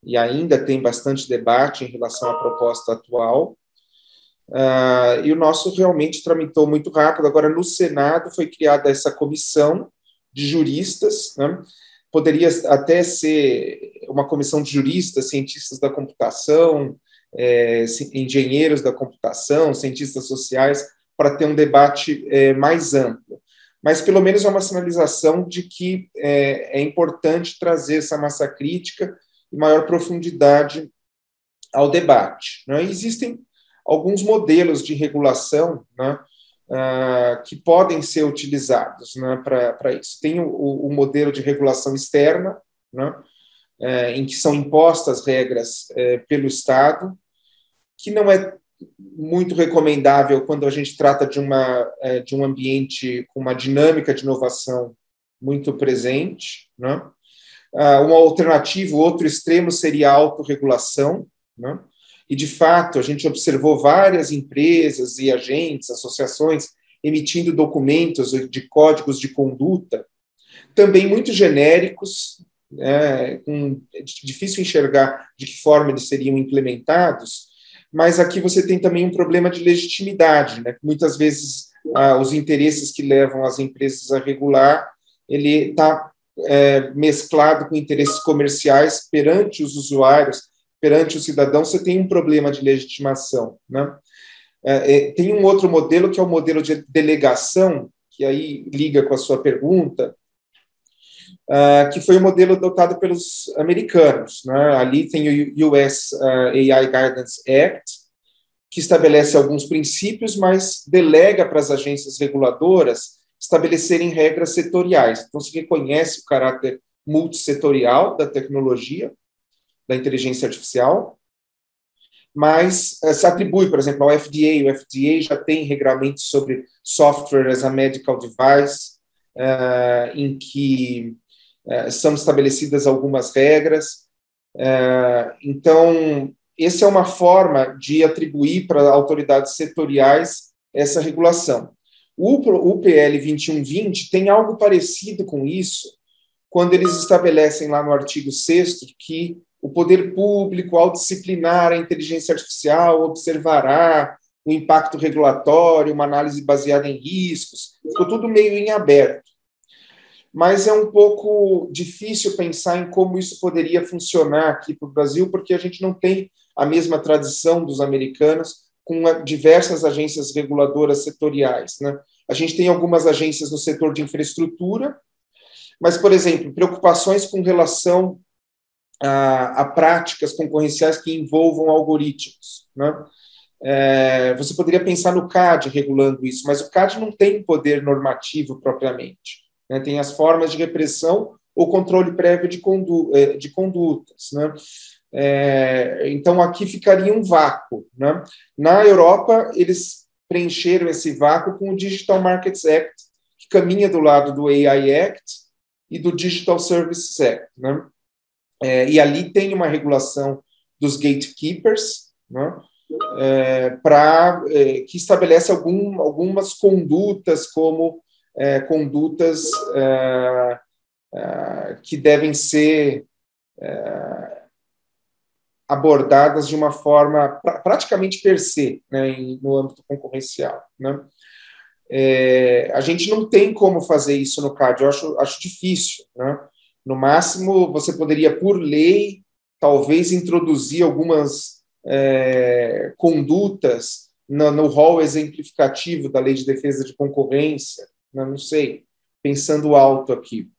E ainda tem bastante debate em relação à proposta atual. E o nosso realmente tramitou muito rápido. Agora, no Senado, foi criada essa comissão de juristas, né? Poderia até ser uma comissão de juristas, cientistas da computação, engenheiros da computação, cientistas sociais, para ter um debate mais amplo. Mas, pelo menos, é uma sinalização de que é importante trazer essa massa crítica e maior profundidade ao debate, né? Existem alguns modelos de regulação, né, que podem ser utilizados, né, para isso. Tem o modelo de regulação externa, né, em que são impostas regras pelo Estado, que não é muito recomendável quando a gente trata de um ambiente com uma dinâmica de inovação muito presente, né. Uma alternativa, outro extremo seria a autorregulação, né. E, de fato, a gente observou várias empresas e agentes, associações, emitindo documentos de códigos de conduta, também muito genéricos, difícil enxergar de que forma eles seriam implementados, mas aqui você tem também um problema de legitimidade, né? Muitas vezes os interesses que levam as empresas a regular, ele está mesclado com interesses comerciais perante os usuários, perante o cidadão, você tem um problema de legitimação, né? Tem um outro modelo, que é o modelo de delegação, que aí liga com a sua pergunta, que foi o modelo adotado pelos americanos, né? Ali tem o US AI Guidance Act, que estabelece alguns princípios, mas delega para as agências reguladoras estabelecerem regras setoriais. Então, se reconhece o caráter multissetorial da tecnologia, da inteligência artificial, mas se atribui, por exemplo, ao FDA. O FDA já tem regulamentos sobre software as a medical device, em que são estabelecidas algumas regras. Então, essa é uma forma de atribuir para autoridades setoriais essa regulação. O PL 2120 tem algo parecido com isso, quando eles estabelecem lá no artigo 6º que o poder público, ao disciplinar a inteligência artificial, observará o impacto regulatório, uma análise baseada em riscos. Ficou tudo meio em aberto. Mas é um pouco difícil pensar em como isso poderia funcionar aqui para o Brasil, porque a gente não tem a mesma tradição dos americanos com diversas agências reguladoras setoriais, né? A gente tem algumas agências no setor de infraestrutura, mas, por exemplo, preocupações com relação a práticas concorrenciais que envolvam algoritmos, né? Você poderia pensar no CAD regulando isso, mas o CAD não tem poder normativo propriamente, né? Tem as formas de repressão ou controle prévio de condutas, né? Então, aqui ficaria um vácuo, né? Na Europa, eles preencheram esse vácuo com o Digital Markets Act, que caminha do lado do AI Act e do Digital Services Act, né? E ali tem uma regulação dos gatekeepers, né? que estabelece algumas condutas, como condutas que devem ser abordadas de uma forma praticamente per se, né, no âmbito concorrencial, né? A gente não tem como fazer isso no CAD, eu acho difícil, né? No máximo, você poderia, por lei, talvez introduzir algumas condutas no rol exemplificativo da Lei de Defesa de Concorrência, né? Não sei, pensando alto aqui.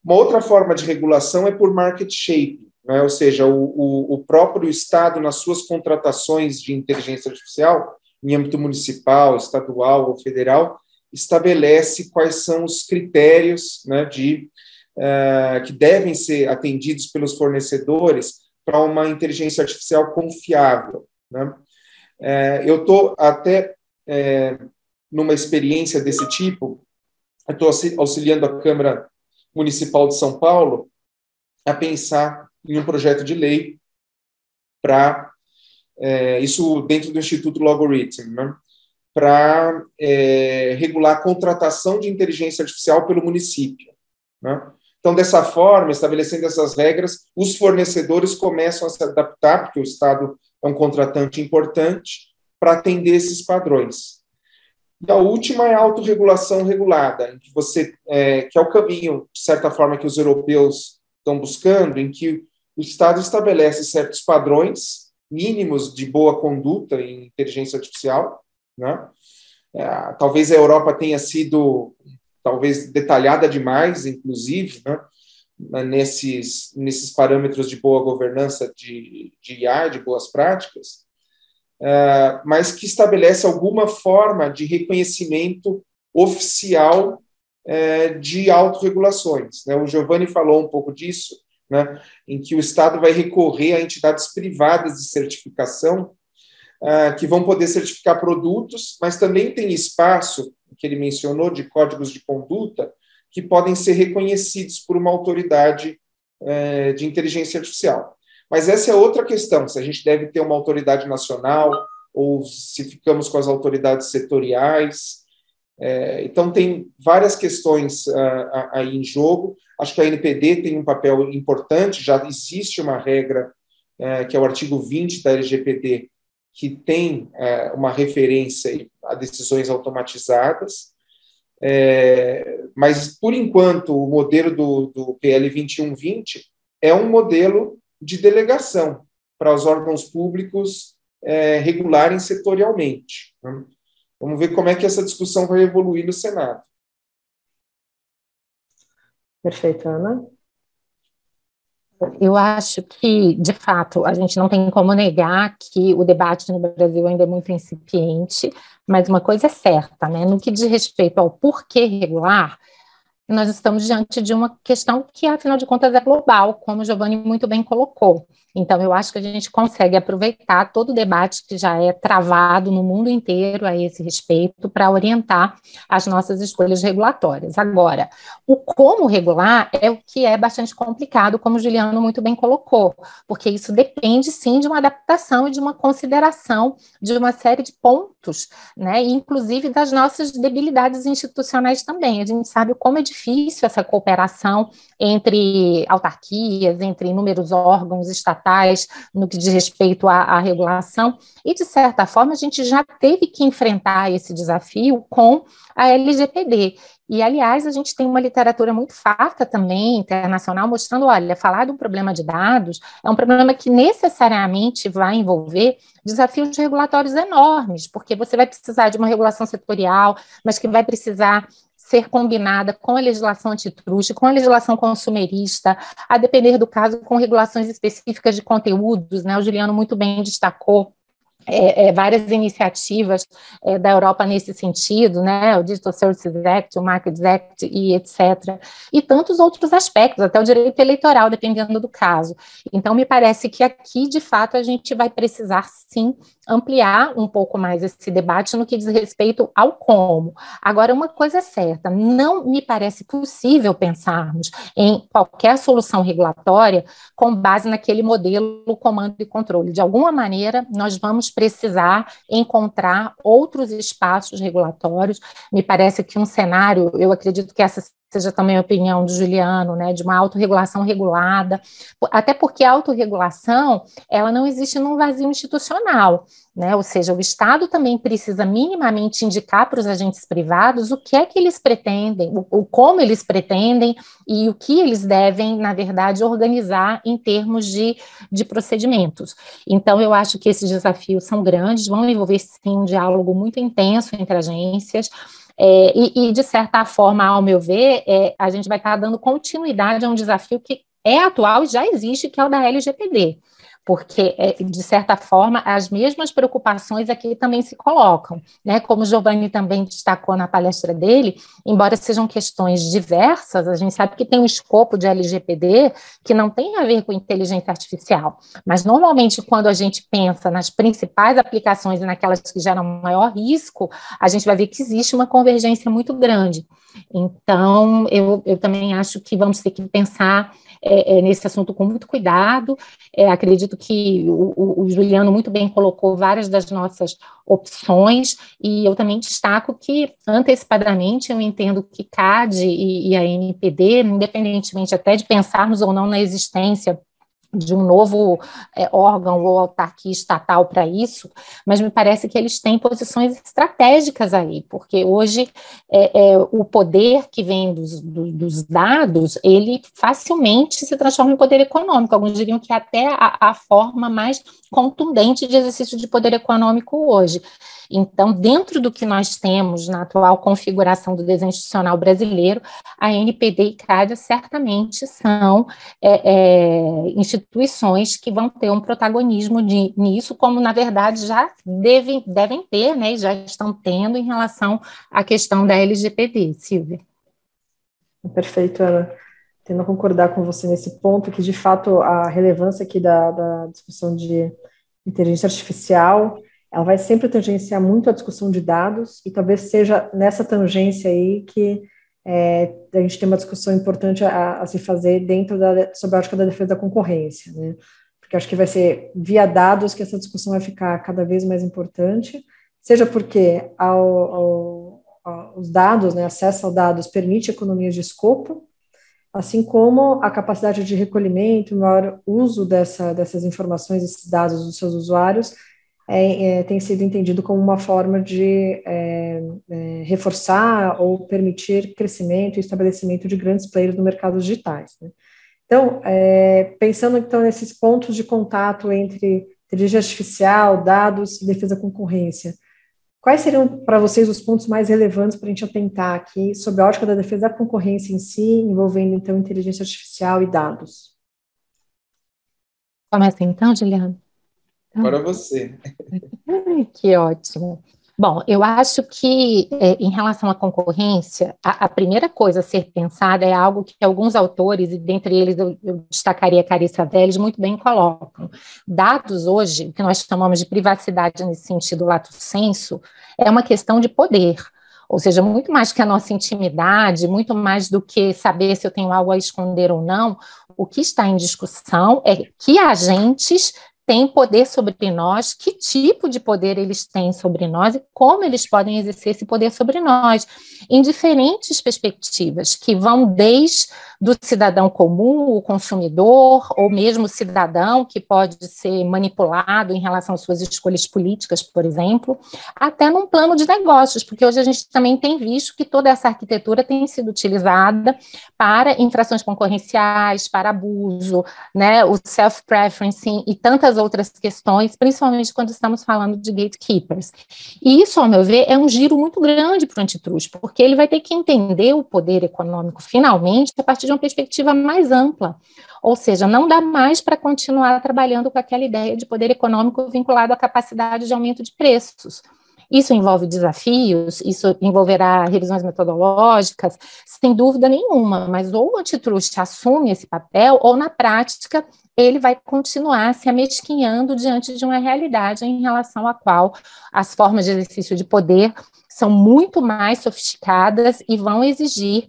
Uma outra forma de regulação é por market shape, né? Ou seja, o próprio Estado, nas suas contratações de inteligência artificial, em âmbito municipal, estadual ou federal, estabelece quais são os critérios, né, que devem ser atendidos pelos fornecedores para uma inteligência artificial confiável, né? Eu estou até numa experiência desse tipo, eu estou auxiliando a Câmara Municipal de São Paulo a pensar em um projeto de lei para isso dentro do Instituto Logarithm, né, para regular a contratação de inteligência artificial pelo município, né? Então, dessa forma, estabelecendo essas regras, os fornecedores começam a se adaptar, porque o Estado é um contratante importante, para atender esses padrões. E a última é a autorregulação regulada, em que que é o caminho, de certa forma, que os europeus estão buscando, em que o Estado estabelece certos padrões mínimos de boa conduta em inteligência artificial, né? Talvez a Europa tenha sido detalhada demais, inclusive, né, nesses parâmetros de boa governança de IA, de boas práticas, mas que estabelece alguma forma de reconhecimento oficial de autorregulações, né? O Giovanni falou um pouco disso, né, em que o Estado vai recorrer a entidades privadas de certificação que vão poder certificar produtos, mas também tem espaço, que ele mencionou, de códigos de conduta, que podem ser reconhecidos por uma autoridade de inteligência artificial. Mas essa é outra questão, se a gente deve ter uma autoridade nacional ou se ficamos com as autoridades setoriais. Então, tem várias questões aí em jogo. Acho que a ANPD tem um papel importante, já existe uma regra, que é o artigo 20 da LGPD, que tem uma referência a decisões automatizadas, mas, por enquanto, o modelo do PL 2120 é um modelo de delegação para os órgãos públicos regularem setorialmente, né? Vamos ver como é que essa discussão vai evoluir no Senado. Perfeito, Ana. Eu acho que, de fato, a gente não tem como negar que o debate no Brasil ainda é muito incipiente, mas uma coisa é certa, né? No que diz respeito ao porquê regular, nós estamos diante de uma questão que, afinal de contas, é global, como o Giovanni muito bem colocou. Então, eu acho que a gente consegue aproveitar todo o debate que já é travado no mundo inteiro a esse respeito para orientar as nossas escolhas regulatórias. Agora, o como regular é o que é bastante complicado, como o Juliano muito bem colocou, porque isso depende, sim, de uma adaptação e de uma consideração de uma série de pontos, né, inclusive das nossas debilidades institucionais também. A gente sabe como é difícil essa cooperação entre autarquias, entre inúmeros órgãos estatais, no que diz respeito à regulação, e, de certa forma, a gente já teve que enfrentar esse desafio com a LGPD. E, aliás, a gente tem uma literatura muito farta também, internacional, mostrando, olha, falar de um problema de dados é um problema que necessariamente vai envolver desafios regulatórios enormes, porque você vai precisar de uma regulação setorial, mas que vai precisar ser combinada com a legislação antitruste, com a legislação consumerista, a depender do caso, com regulações específicas de conteúdos, né? O Juliano muito bem destacou várias iniciativas da Europa nesse sentido, né, o Digital Services Act, o Markets Act e etc., e tantos outros aspectos, até o direito eleitoral, dependendo do caso. Então, me parece que aqui, de fato, a gente vai precisar, sim, ampliar um pouco mais esse debate no que diz respeito ao como. Agora, uma coisa é certa, não me parece possível pensarmos em qualquer solução regulatória com base naquele modelo comando e controle. De alguma maneira, nós vamos vamos precisar encontrar outros espaços regulatórios. Me parece que um cenário, eu acredito que essa seja também a opinião do Juliano, né, de uma autorregulação regulada, até porque a autorregulação, ela não existe num vazio institucional, né, ou seja, o Estado também precisa minimamente indicar para os agentes privados o que é que eles pretendem, o como eles pretendem e o que eles devem, na verdade, organizar em termos de procedimentos. Então, eu acho que esses desafios são grandes, vão envolver, sim, um diálogo muito intenso entre agências, de certa forma, ao meu ver, a gente vai estar dando continuidade a um desafio que é atual e já existe, que é o da LGPD, porque, de certa forma, as mesmas preocupações aqui também se colocam, né? Como o Giovanni também destacou na palestra dele, embora sejam questões diversas, a gente sabe que tem um escopo de LGPD que não tem a ver com inteligência artificial, mas normalmente quando a gente pensa nas principais aplicações e naquelas que geram maior risco, a gente vai ver que existe uma convergência muito grande. Então, eu também acho que vamos ter que pensar nesse assunto com muito cuidado. Acredito que o Juliano muito bem colocou várias das nossas opções, e eu também destaco que, antecipadamente, eu entendo que CAD e a ANPD, independentemente até de pensarmos ou não na existência de um novo órgão ou autarquia estatal para isso, mas me parece que eles têm posições estratégicas aí, porque hoje o poder que vem dos dados, ele facilmente se transforma em poder econômico. Alguns diriam que até a forma mais contundente de exercício de poder econômico hoje. Então, dentro do que nós temos na atual configuração do desenho institucional brasileiro, a NPD e CAD certamente são instituições que vão ter um protagonismo nisso, como, na verdade, já devem ter, né, e já estão tendo em relação à questão da LGPD. Silvia. Perfeito, Ana. Tendo a concordar com você nesse ponto, que, de fato, a relevância aqui da discussão de inteligência artificial, ela vai sempre tangenciar muito a discussão de dados, e talvez seja nessa tangência aí que a gente tem uma discussão importante a se fazer sobre a ótica da defesa da concorrência, né? Porque acho que vai ser via dados que essa discussão vai ficar cada vez mais importante, seja porque os dados, né, acesso a dados permite economias de escopo, assim como a capacidade de recolhimento, o maior uso dessas informações, desses dados dos seus usuários, tem sido entendido como uma forma de reforçar ou permitir crescimento e estabelecimento de grandes players no mercado digitais, né? Então, pensando então nesses pontos de contato entre inteligência artificial, dados e defesa da concorrência, quais seriam para vocês os pontos mais relevantes para a gente atentar aqui sobre a ótica da defesa da concorrência em si, envolvendo então inteligência artificial e dados? Começa então, Juliana. Para você. Que ótimo. Bom, eu acho que, em relação à concorrência, a primeira coisa a ser pensada é algo que alguns autores, e dentre eles eu destacaria Carissa Vélez, muito bem colocam. Dados hoje, o que nós chamamos de privacidade nesse sentido lato sensu, é uma questão de poder. Ou seja, muito mais que a nossa intimidade, muito mais do que saber se eu tenho algo a esconder ou não, o que está em discussão é que agentes têm poder sobre nós, que tipo de poder eles têm sobre nós e como eles podem exercer esse poder sobre nós, em diferentes perspectivas, que vão desde do cidadão comum, o consumidor, ou mesmo o cidadão que pode ser manipulado em relação às suas escolhas políticas, por exemplo, até num plano de negócios, porque hoje a gente também tem visto que toda essa arquitetura tem sido utilizada para infrações concorrenciais, para abuso, né, o self-preferencing e tantas outras questões, principalmente quando estamos falando de gatekeepers. E isso, ao meu ver, é um giro muito grande para o antitruste, porque ele vai ter que entender o poder econômico, finalmente, a partir de uma perspectiva mais ampla. Ou seja, não dá mais para continuar trabalhando com aquela ideia de poder econômico vinculado à capacidade de aumento de preços. Isso envolve desafios, isso envolverá revisões metodológicas, sem dúvida nenhuma, mas ou o antitruste assume esse papel, ou na prática ele vai continuar se amesquinhando diante de uma realidade em relação à qual as formas de exercício de poder são muito mais sofisticadas e vão exigir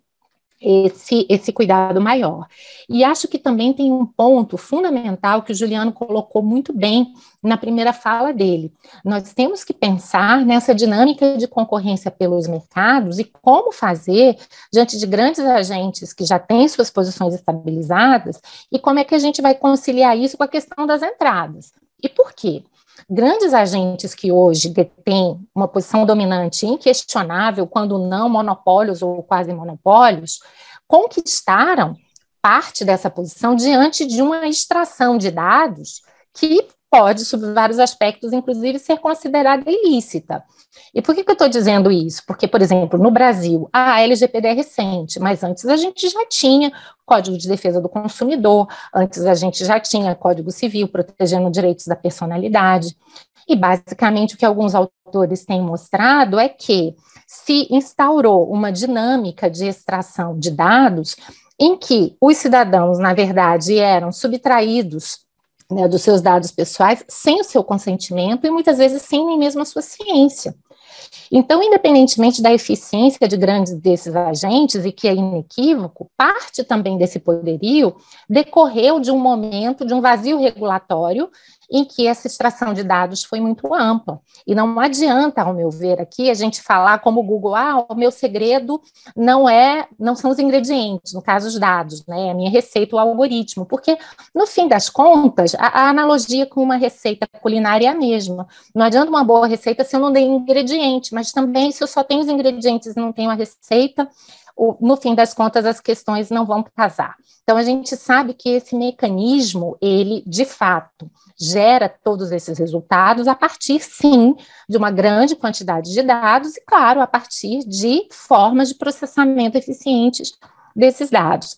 esse cuidado maior. E acho que também tem um ponto fundamental que o Juliano colocou muito bem na primeira fala dele. Nós temos que pensar nessa dinâmica de concorrência pelos mercados e como fazer diante de grandes agentes que já têm suas posições estabilizadas e como é que a gente vai conciliar isso com a questão das entradas. E por quê? Grandes agentes que hoje detêm uma posição dominante inquestionável, quando não monopólios ou quase monopólios, conquistaram parte dessa posição diante de uma extração de dados que pode, sob vários aspectos, inclusive, ser considerada ilícita. E por que eu estou dizendo isso? Porque, por exemplo, no Brasil, a LGPD é recente, mas antes a gente já tinha Código de Defesa do Consumidor, antes a gente já tinha Código Civil protegendo direitos da personalidade. E, basicamente, o que alguns autores têm mostrado é que se instaurou uma dinâmica de extração de dados em que os cidadãos, na verdade, eram subtraídos, né, dos seus dados pessoais sem o seu consentimento e muitas vezes sem nem mesmo a sua ciência. Então, independentemente da eficiência de grandes desses agentes, e que é inequívoco, parte também desse poderio decorreu de um momento, de um vazio regulatório, em que essa extração de dados foi muito ampla. E não adianta, ao meu ver, aqui a gente falar como o Google, o meu segredo não são os ingredientes, no caso os dados, né, a minha receita, o algoritmo, porque, no fim das contas, a analogia com uma receita culinária é a mesma. Não adianta uma boa receita se eu não dei ingrediente, mas também se eu só tenho os ingredientes e não tenho a receita, no fim das contas, as questões não vão casar. Então, a gente sabe que esse mecanismo, ele, de fato, gera todos esses resultados a partir, sim, de uma grande quantidade de dados e, claro, a partir de formas de processamento eficientes desses dados.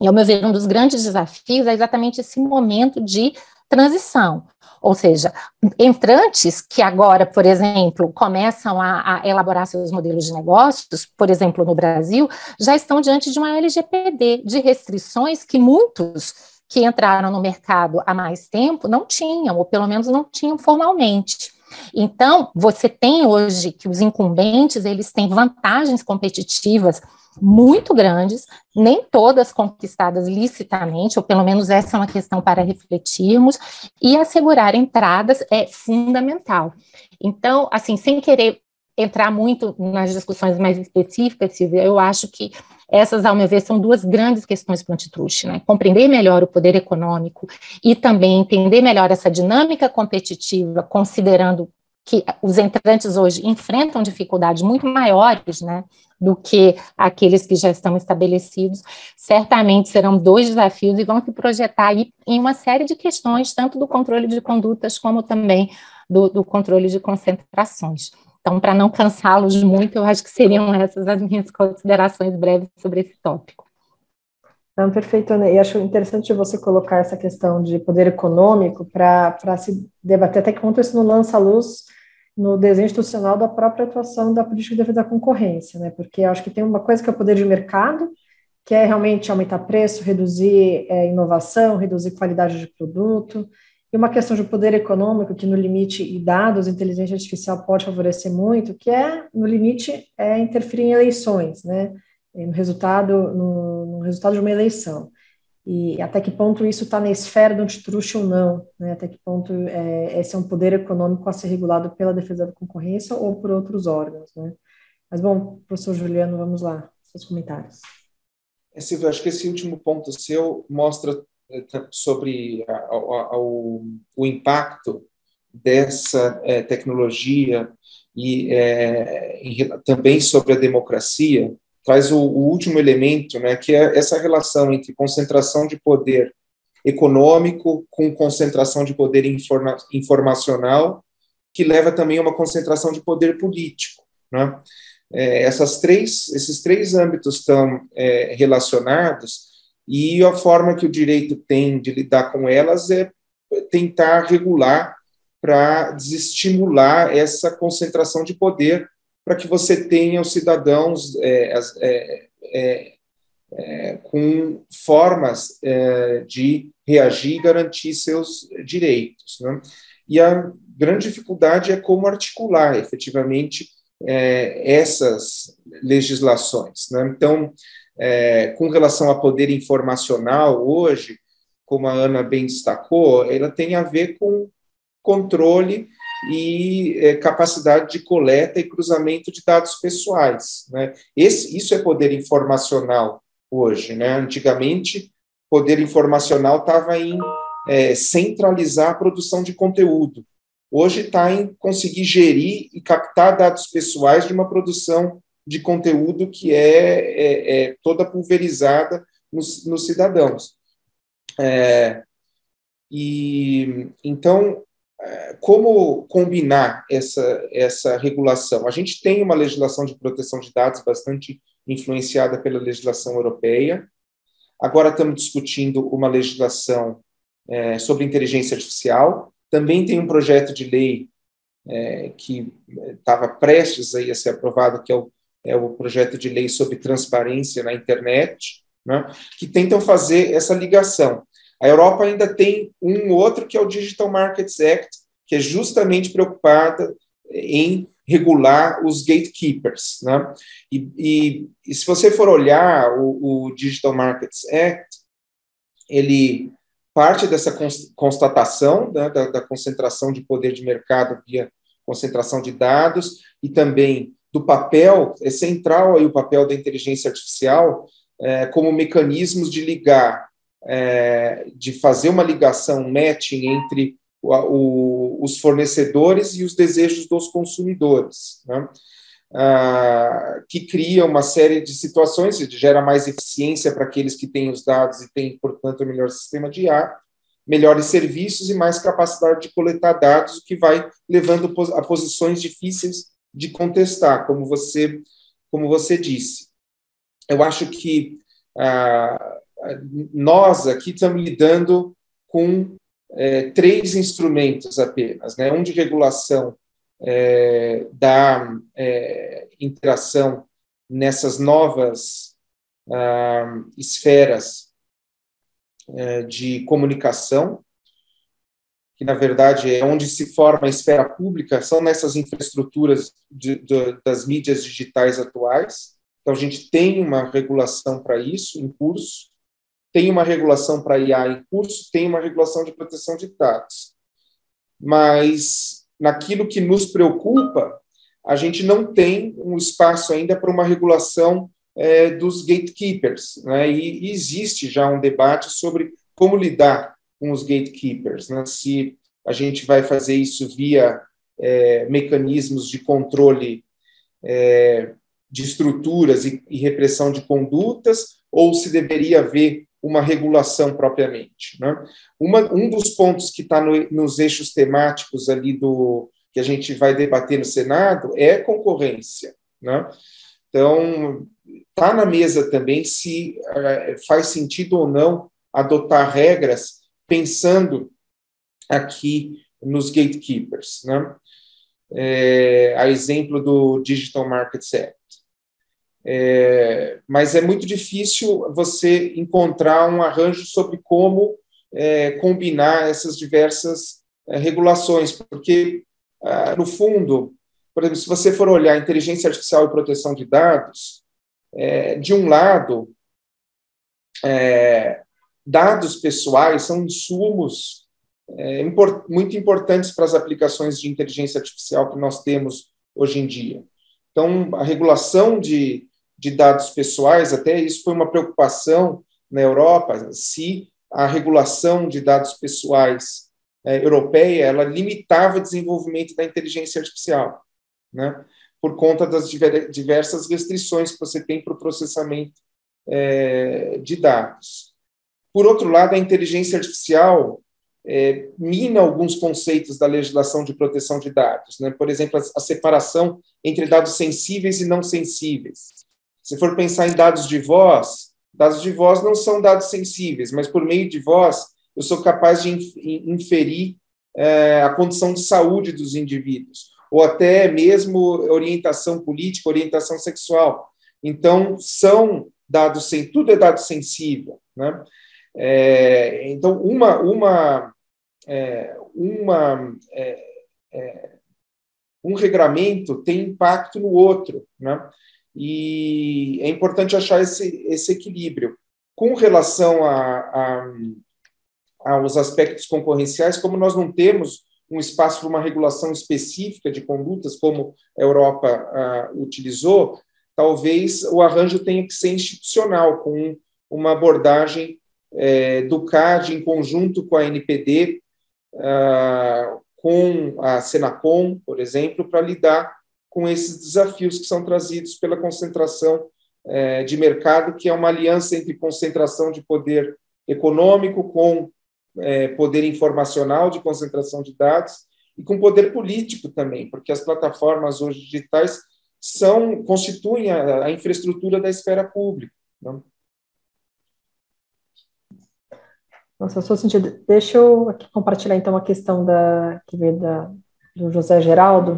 E, ao meu ver, um dos grandes desafios é exatamente esse momento de transição. Ou seja, entrantes que agora, por exemplo, começam a elaborar seus modelos de negócios, por exemplo, no Brasil, já estão diante de uma LGPD, de restrições que muitos que entraram no mercado há mais tempo não tinham, ou pelo menos não tinham formalmente. Então, você tem hoje que os incumbentes, eles têm vantagens competitivas muito grandes, nem todas conquistadas licitamente, ou pelo menos essa é uma questão para refletirmos, e assegurar entradas é fundamental. Então, assim, sem querer entrar muito nas discussões mais específicas, Silvia, eu acho que essas, ao meu ver, são duas grandes questões para o antitruste, né? Compreender melhor o poder econômico e também entender melhor essa dinâmica competitiva, considerando que os entrantes hoje enfrentam dificuldades muito maiores, né, do que aqueles que já estão estabelecidos, certamente serão dois desafios e vão se projetar aí em uma série de questões, tanto do controle de condutas como também do controle de concentrações. Então, para não cansá-los muito, eu acho que seriam essas as minhas considerações breves sobre esse tópico. Não, perfeito, Ana. E acho interessante você colocar essa questão de poder econômico para se debater até que ponto isso não lança a luz no desenho institucional da própria atuação da política de defesa da concorrência, né? Porque eu acho que tem uma coisa que é o poder de mercado, que é realmente aumentar preço, reduzir inovação, reduzir qualidade de produto, e uma questão de poder econômico, que no limite, e dados, inteligência artificial pode favorecer muito, que é, no limite, interferir em eleições, né? No resultado de uma eleição. E até que ponto isso está na esfera do antitruste ou não, né? Até que ponto esse é um poder econômico a ser regulado pela defesa da concorrência ou por outros órgãos, né? Mas, bom, professor Juliano, vamos lá, seus comentários. Silvia, acho que esse último ponto seu mostra sobre o impacto dessa tecnologia e também sobre a democracia, traz o último elemento, né, que é essa relação entre concentração de poder econômico com concentração de poder informacional, que leva também a uma concentração de poder político, né? Esses três âmbitos estão relacionados, e a forma que o direito tem de lidar com elas é tentar regular para desestimular essa concentração de poder, para que você tenha os cidadãos com formas de reagir e garantir seus direitos, né? E a grande dificuldade é como articular efetivamente essas legislações, né? Então, com relação a poder informacional hoje, como a Ana bem destacou, ela tem a ver com controle e capacidade de coleta e cruzamento de dados pessoais, né? Isso é poder informacional hoje, né? Antigamente, poder informacional estava em centralizar a produção de conteúdo. Hoje está em conseguir gerir e captar dados pessoais de uma produção de conteúdo que é toda pulverizada nos cidadãos. Então, como combinar essa regulação? A gente tem uma legislação de proteção de dados bastante influenciada pela legislação europeia. Agora estamos discutindo uma legislação sobre inteligência artificial. Também tem um projeto de lei que estava prestes a ser aprovado, que é o projeto de lei sobre transparência na internet, né, que tentam fazer essa ligação. A Europa ainda tem um outro, que é o Digital Markets Act, que é justamente preocupada em regular os gatekeepers, né? E se você for olhar o Digital Markets Act, ele parte dessa constatação, né, da concentração de poder de mercado via concentração de dados, e também do papel, é central aí o papel da inteligência artificial como mecanismos de ligar, de fazer uma ligação, um matching entre os fornecedores e os desejos dos consumidores, né? Que cria uma série de situações, gera mais eficiência para aqueles que têm os dados e têm, portanto, um melhor sistema de IA, melhores serviços e mais capacidade de coletar dados, o que vai levando a posições difíceis de contestar, como você disse. Eu acho que nós aqui estamos lidando com 3 instrumentos apenas, né? Um de regulação da interação nessas novas esferas de comunicação, que, na verdade, é onde se forma a esfera pública, são nessas infraestruturas das mídias digitais atuais. Então, a gente tem uma regulação para isso em curso, tem uma regulação para IA em curso, tem uma regulação de proteção de dados. Mas, naquilo que nos preocupa, a gente não tem um espaço ainda para uma regulação dos gatekeepers, né? E existe já um debate sobre como lidar com os gatekeepers, né? Se a gente vai fazer isso via mecanismos de controle de estruturas e repressão de condutas, ou se deveria haver uma regulação propriamente, né? Um dos pontos que está nos eixos temáticos ali que a gente vai debater no Senado é concorrência, né? Então, está na mesa também se faz sentido ou não adotar regras pensando aqui nos gatekeepers, né? A exemplo do Digital Markets Act. Mas é muito difícil você encontrar um arranjo sobre como combinar essas diversas regulações, porque, no fundo, por exemplo, se você for olhar inteligência artificial e proteção de dados, de um lado, dados pessoais são insumos muito importantes para as aplicações de inteligência artificial que nós temos hoje em dia. Então, a regulação de dados pessoais, até isso foi uma preocupação na Europa, se a regulação de dados pessoais europeia, ela limitava o desenvolvimento da inteligência artificial, né? Por conta das diversas restrições que você tem para o processamento de dados. Por outro lado, a inteligência artificial mina alguns conceitos da legislação de proteção de dados, né? Por exemplo, a separação entre dados sensíveis e não sensíveis. Se for pensar em dados de voz não são dados sensíveis, mas por meio de voz eu sou capaz de inferir a condição de saúde dos indivíduos, ou até mesmo orientação política, orientação sexual. Então, são dados, tudo é dado sensível, né? Então, um regramento tem impacto no outro, né? e é importante achar esse equilíbrio. Com relação aos aspectos concorrenciais, como nós não temos um espaço para uma regulação específica de condutas, como a Europa utilizou, talvez o arranjo tenha que ser institucional, com uma abordagem do CAD em conjunto com a NPD, com a Senacom, por exemplo, para lidar com esses desafios que são trazidos pela concentração de mercado, que é uma aliança entre concentração de poder econômico com poder informacional, de concentração de dados, e com poder político também, porque as plataformas hoje digitais constituem a infraestrutura da esfera pública. Não? Nossa, eu sou sentido. Deixa eu aqui compartilhar, então, a questão que veio do José Geraldo.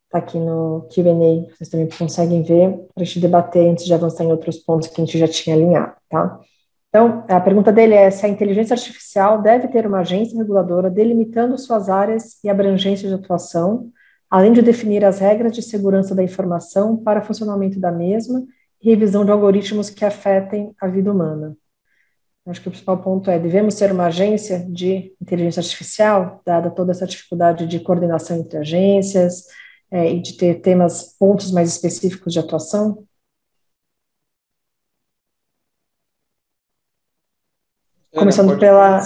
Está aqui no Q&A, vocês também conseguem ver, para a gente debater antes de avançar em outros pontos que a gente já tinha alinhado, tá? Então, a pergunta dele é se a inteligência artificial deve ter uma agência reguladora delimitando suas áreas e abrangência de atuação, além de definir as regras de segurança da informação para funcionamento da mesma e revisão de algoritmos que afetem a vida humana. Acho que o principal ponto é, devemos ter uma agência de inteligência artificial, dada toda essa dificuldade de coordenação entre agências, e de ter pontos mais específicos de atuação? Começando pela...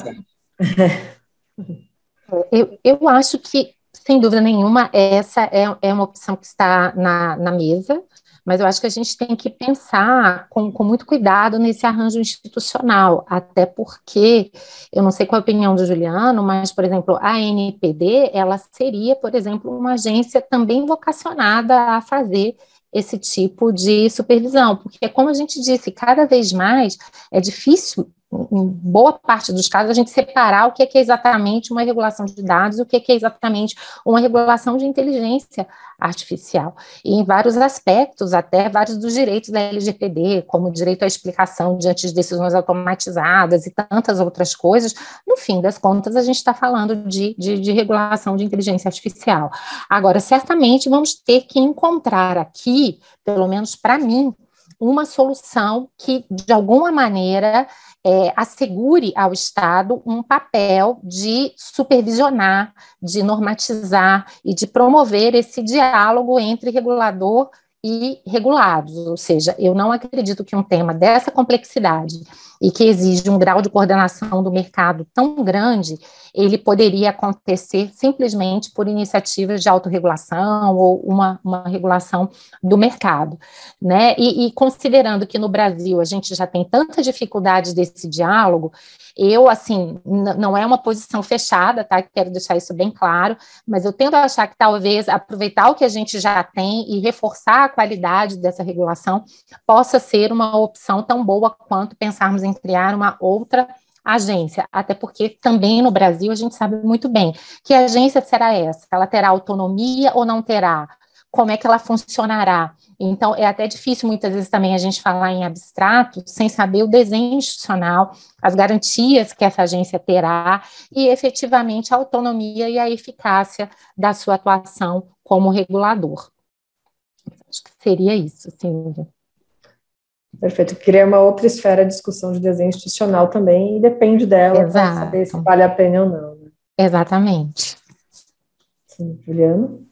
Eu acho que, sem dúvida nenhuma, essa é uma opção que está na mesa, mas eu acho que a gente tem que pensar com muito cuidado nesse arranjo institucional, até porque, eu não sei qual é a opinião do Juliano, mas, por exemplo, a ANPD, ela seria, por exemplo, uma agência também vocacionada a fazer esse tipo de supervisão, porque, como a gente disse, cada vez mais é difícil, em boa parte dos casos, a gente separar o que é exatamente uma regulação de dados e o que é exatamente uma regulação de inteligência artificial. E em vários aspectos, até vários dos direitos da LGPD, como o direito à explicação diante de decisões automatizadas e tantas outras coisas, no fim das contas, a gente está falando de regulação de inteligência artificial. Agora, certamente vamos ter que encontrar aqui, pelo menos para mim, uma solução que, de alguma maneira, assegure ao Estado um papel de supervisionar, de normatizar e de promover esse diálogo entre regulador e regulados, ou seja, eu não acredito que um tema dessa complexidade e que exige um grau de coordenação do mercado tão grande, ele poderia acontecer simplesmente por iniciativas de autorregulação ou uma regulação do mercado, né? E considerando que no Brasil a gente já tem tanta dificuldade desse diálogo, eu, assim, não é uma posição fechada, tá? Quero deixar isso bem claro, mas eu tendo a achar que talvez aproveitar o que a gente já tem e reforçar a qualidade dessa regulação possa ser uma opção tão boa quanto pensarmos em criar uma outra agência, até porque também no Brasil a gente sabe muito bem que agência será essa, ela terá autonomia ou não terá, como é que ela funcionará. Então, é até difícil muitas vezes também a gente falar em abstrato sem saber o desenho institucional, as garantias que essa agência terá e efetivamente a autonomia e a eficácia da sua atuação como regulador. Acho que seria isso, Silvia. Perfeito. Queria uma outra esfera de discussão de desenho institucional também, e depende dela para saber se vale a pena ou não. Né? Exatamente. Sim, Juliano?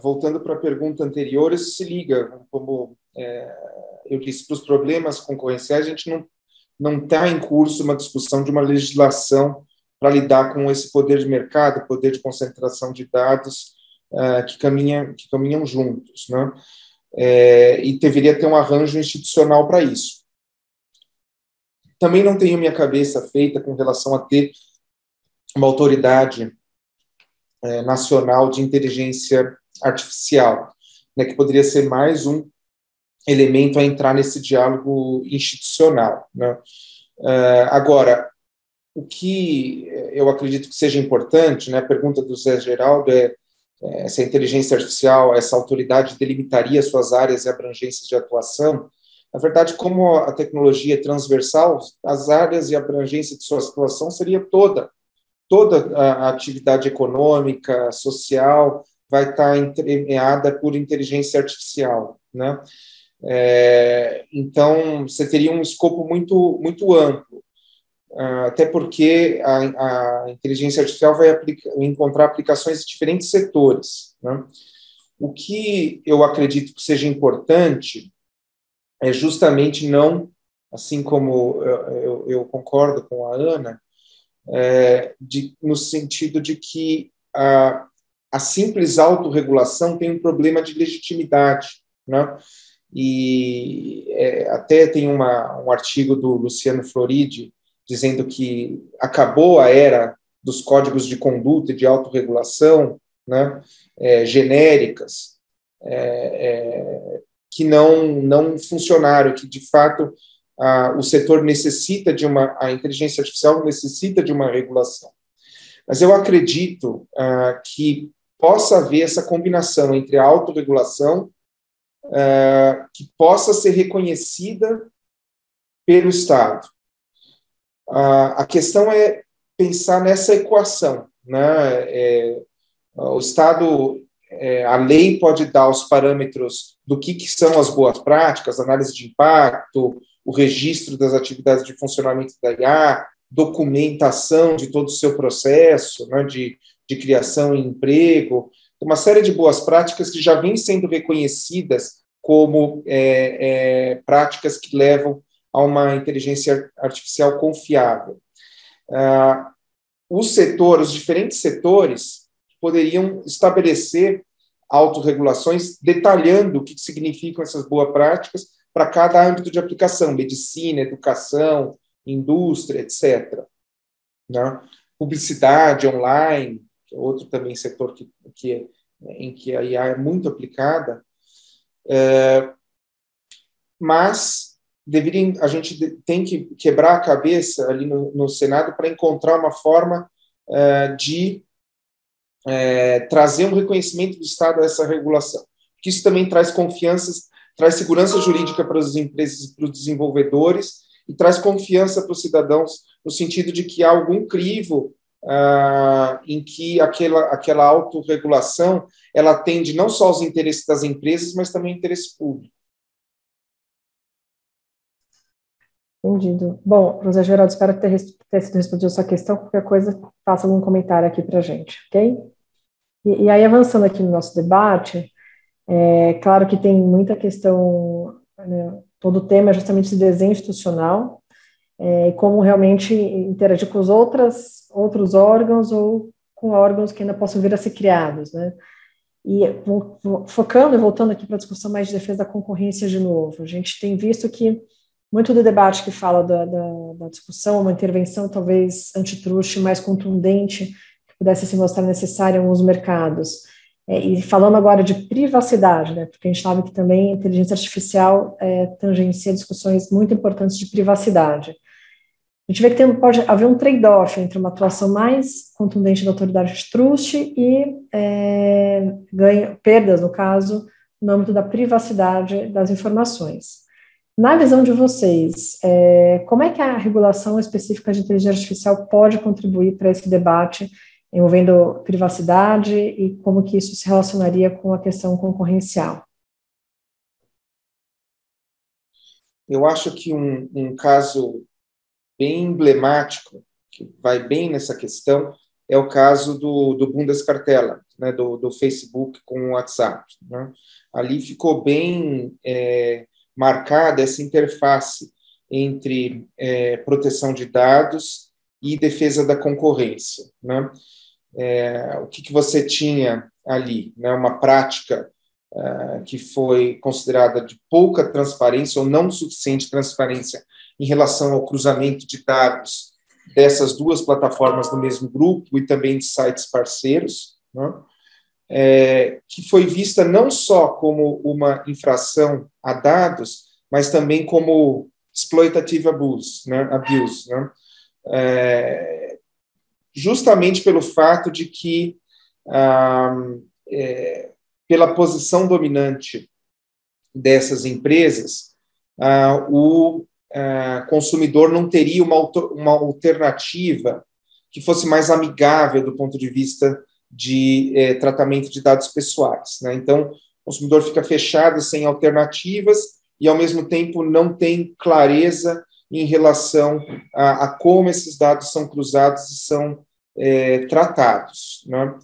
Voltando para a pergunta anterior, isso se liga, como eu disse, para os problemas concorrenciais, a gente não está em curso uma discussão de uma legislação para lidar com esse poder de mercado, poder de concentração de dados que caminham juntos, né? E deveria ter um arranjo institucional para isso. Também não tenho minha cabeça feita com relação a ter uma autoridade nacional de inteligência artificial, né, que poderia ser mais um elemento a entrar nesse diálogo institucional, né? Agora, o que eu acredito que seja importante, né, a pergunta do Zé Geraldo se a inteligência artificial, essa autoridade delimitaria suas áreas e abrangências de atuação. Na verdade, como a tecnologia é transversal, as áreas e abrangência de sua atuação seria toda a atividade econômica, social, vai estar entremeada por inteligência artificial, né? Então, você teria um escopo muito amplo, até porque a inteligência artificial vai encontrar aplicações em diferentes setores, né? O que eu acredito que seja importante é justamente não, assim como eu concordo com a Ana, no sentido de que a simples autorregulação tem um problema de legitimidade, né? E até tem um artigo do Luciano Floridi dizendo que acabou a era dos códigos de conduta e de autorregulação, né, genéricas, que não funcionaram, que, de fato, o setor necessita a inteligência artificial necessita de uma regulação. Mas eu acredito que possa haver essa combinação entre a autorregulação, que possa ser reconhecida pelo Estado. A questão é pensar nessa equação, né? O Estado, a lei pode dar os parâmetros do que são as boas práticas, análise de impacto, o registro das atividades de funcionamento da IA, documentação de todo o seu processo, né, de criação e emprego, uma série de boas práticas que já vêm sendo reconhecidas como práticas que levam a uma inteligência artificial confiável. Os diferentes setores poderiam estabelecer autorregulações detalhando o que significam essas boas práticas para cada âmbito de aplicação, medicina, educação, indústria, etc. Né? Publicidade online, que é outro também setor em que a IA é muito aplicada, mas a gente tem que quebrar a cabeça ali no Senado para encontrar uma forma de trazer um reconhecimento do Estado a essa regulação. Porque isso também traz traz segurança jurídica para as empresas e para os desenvolvedores e traz confiança para os cidadãos, no sentido de que há algum crivo em que aquela autorregulação ela atende não só aos interesses das empresas, mas também ao interesse público. Entendido. Bom, José Geraldo, espero ter sido respondido a sua questão. Qualquer coisa, faça algum comentário aqui para a gente, ok? E aí, avançando aqui no nosso debate, claro que tem muita questão, né, todo o tema é justamente esse desenho institucional, e como realmente interagir com os outros órgãos ou com órgãos que ainda possam vir a ser criados, né? E focando e voltando aqui para a discussão mais de defesa da concorrência de novo, a gente tem visto que muito do debate que fala da discussão, uma intervenção talvez antitruste mais contundente, que pudesse se mostrar necessária em alguns mercados. E falando agora de privacidade, né, porque a gente sabe que também a inteligência artificial tangencia discussões muito importantes de privacidade. A gente vê que pode haver um trade-off entre uma atuação mais contundente da autoridade antitruste e perdas, no caso, no âmbito da privacidade das informações. Na visão de vocês, como é que a regulação específica de inteligência artificial pode contribuir para esse debate envolvendo privacidade e como que isso se relacionaria com a questão concorrencial? Eu acho que um caso bem emblemático, que vai bem nessa questão, é o caso do Bundeskartellamt, né, do Facebook com o WhatsApp. Né? Ali ficou bem marcada essa interface entre proteção de dados e defesa da concorrência. Né? O que você tinha ali? Né? Uma prática que foi considerada de pouca transparência ou não suficiente transparência em relação ao cruzamento de dados dessas duas plataformas do mesmo grupo e também de sites parceiros, né? Que foi vista não só como uma infração a dados, mas também como exploitative abuse, né? Justamente pelo fato de que, pela posição dominante dessas empresas, o consumidor não teria uma alternativa que fosse mais amigável do ponto de vista de tratamento de dados pessoais, né? Então, o consumidor fica fechado, sem alternativas, e, ao mesmo tempo, não tem clareza em relação a como esses dados são cruzados e são tratados, né?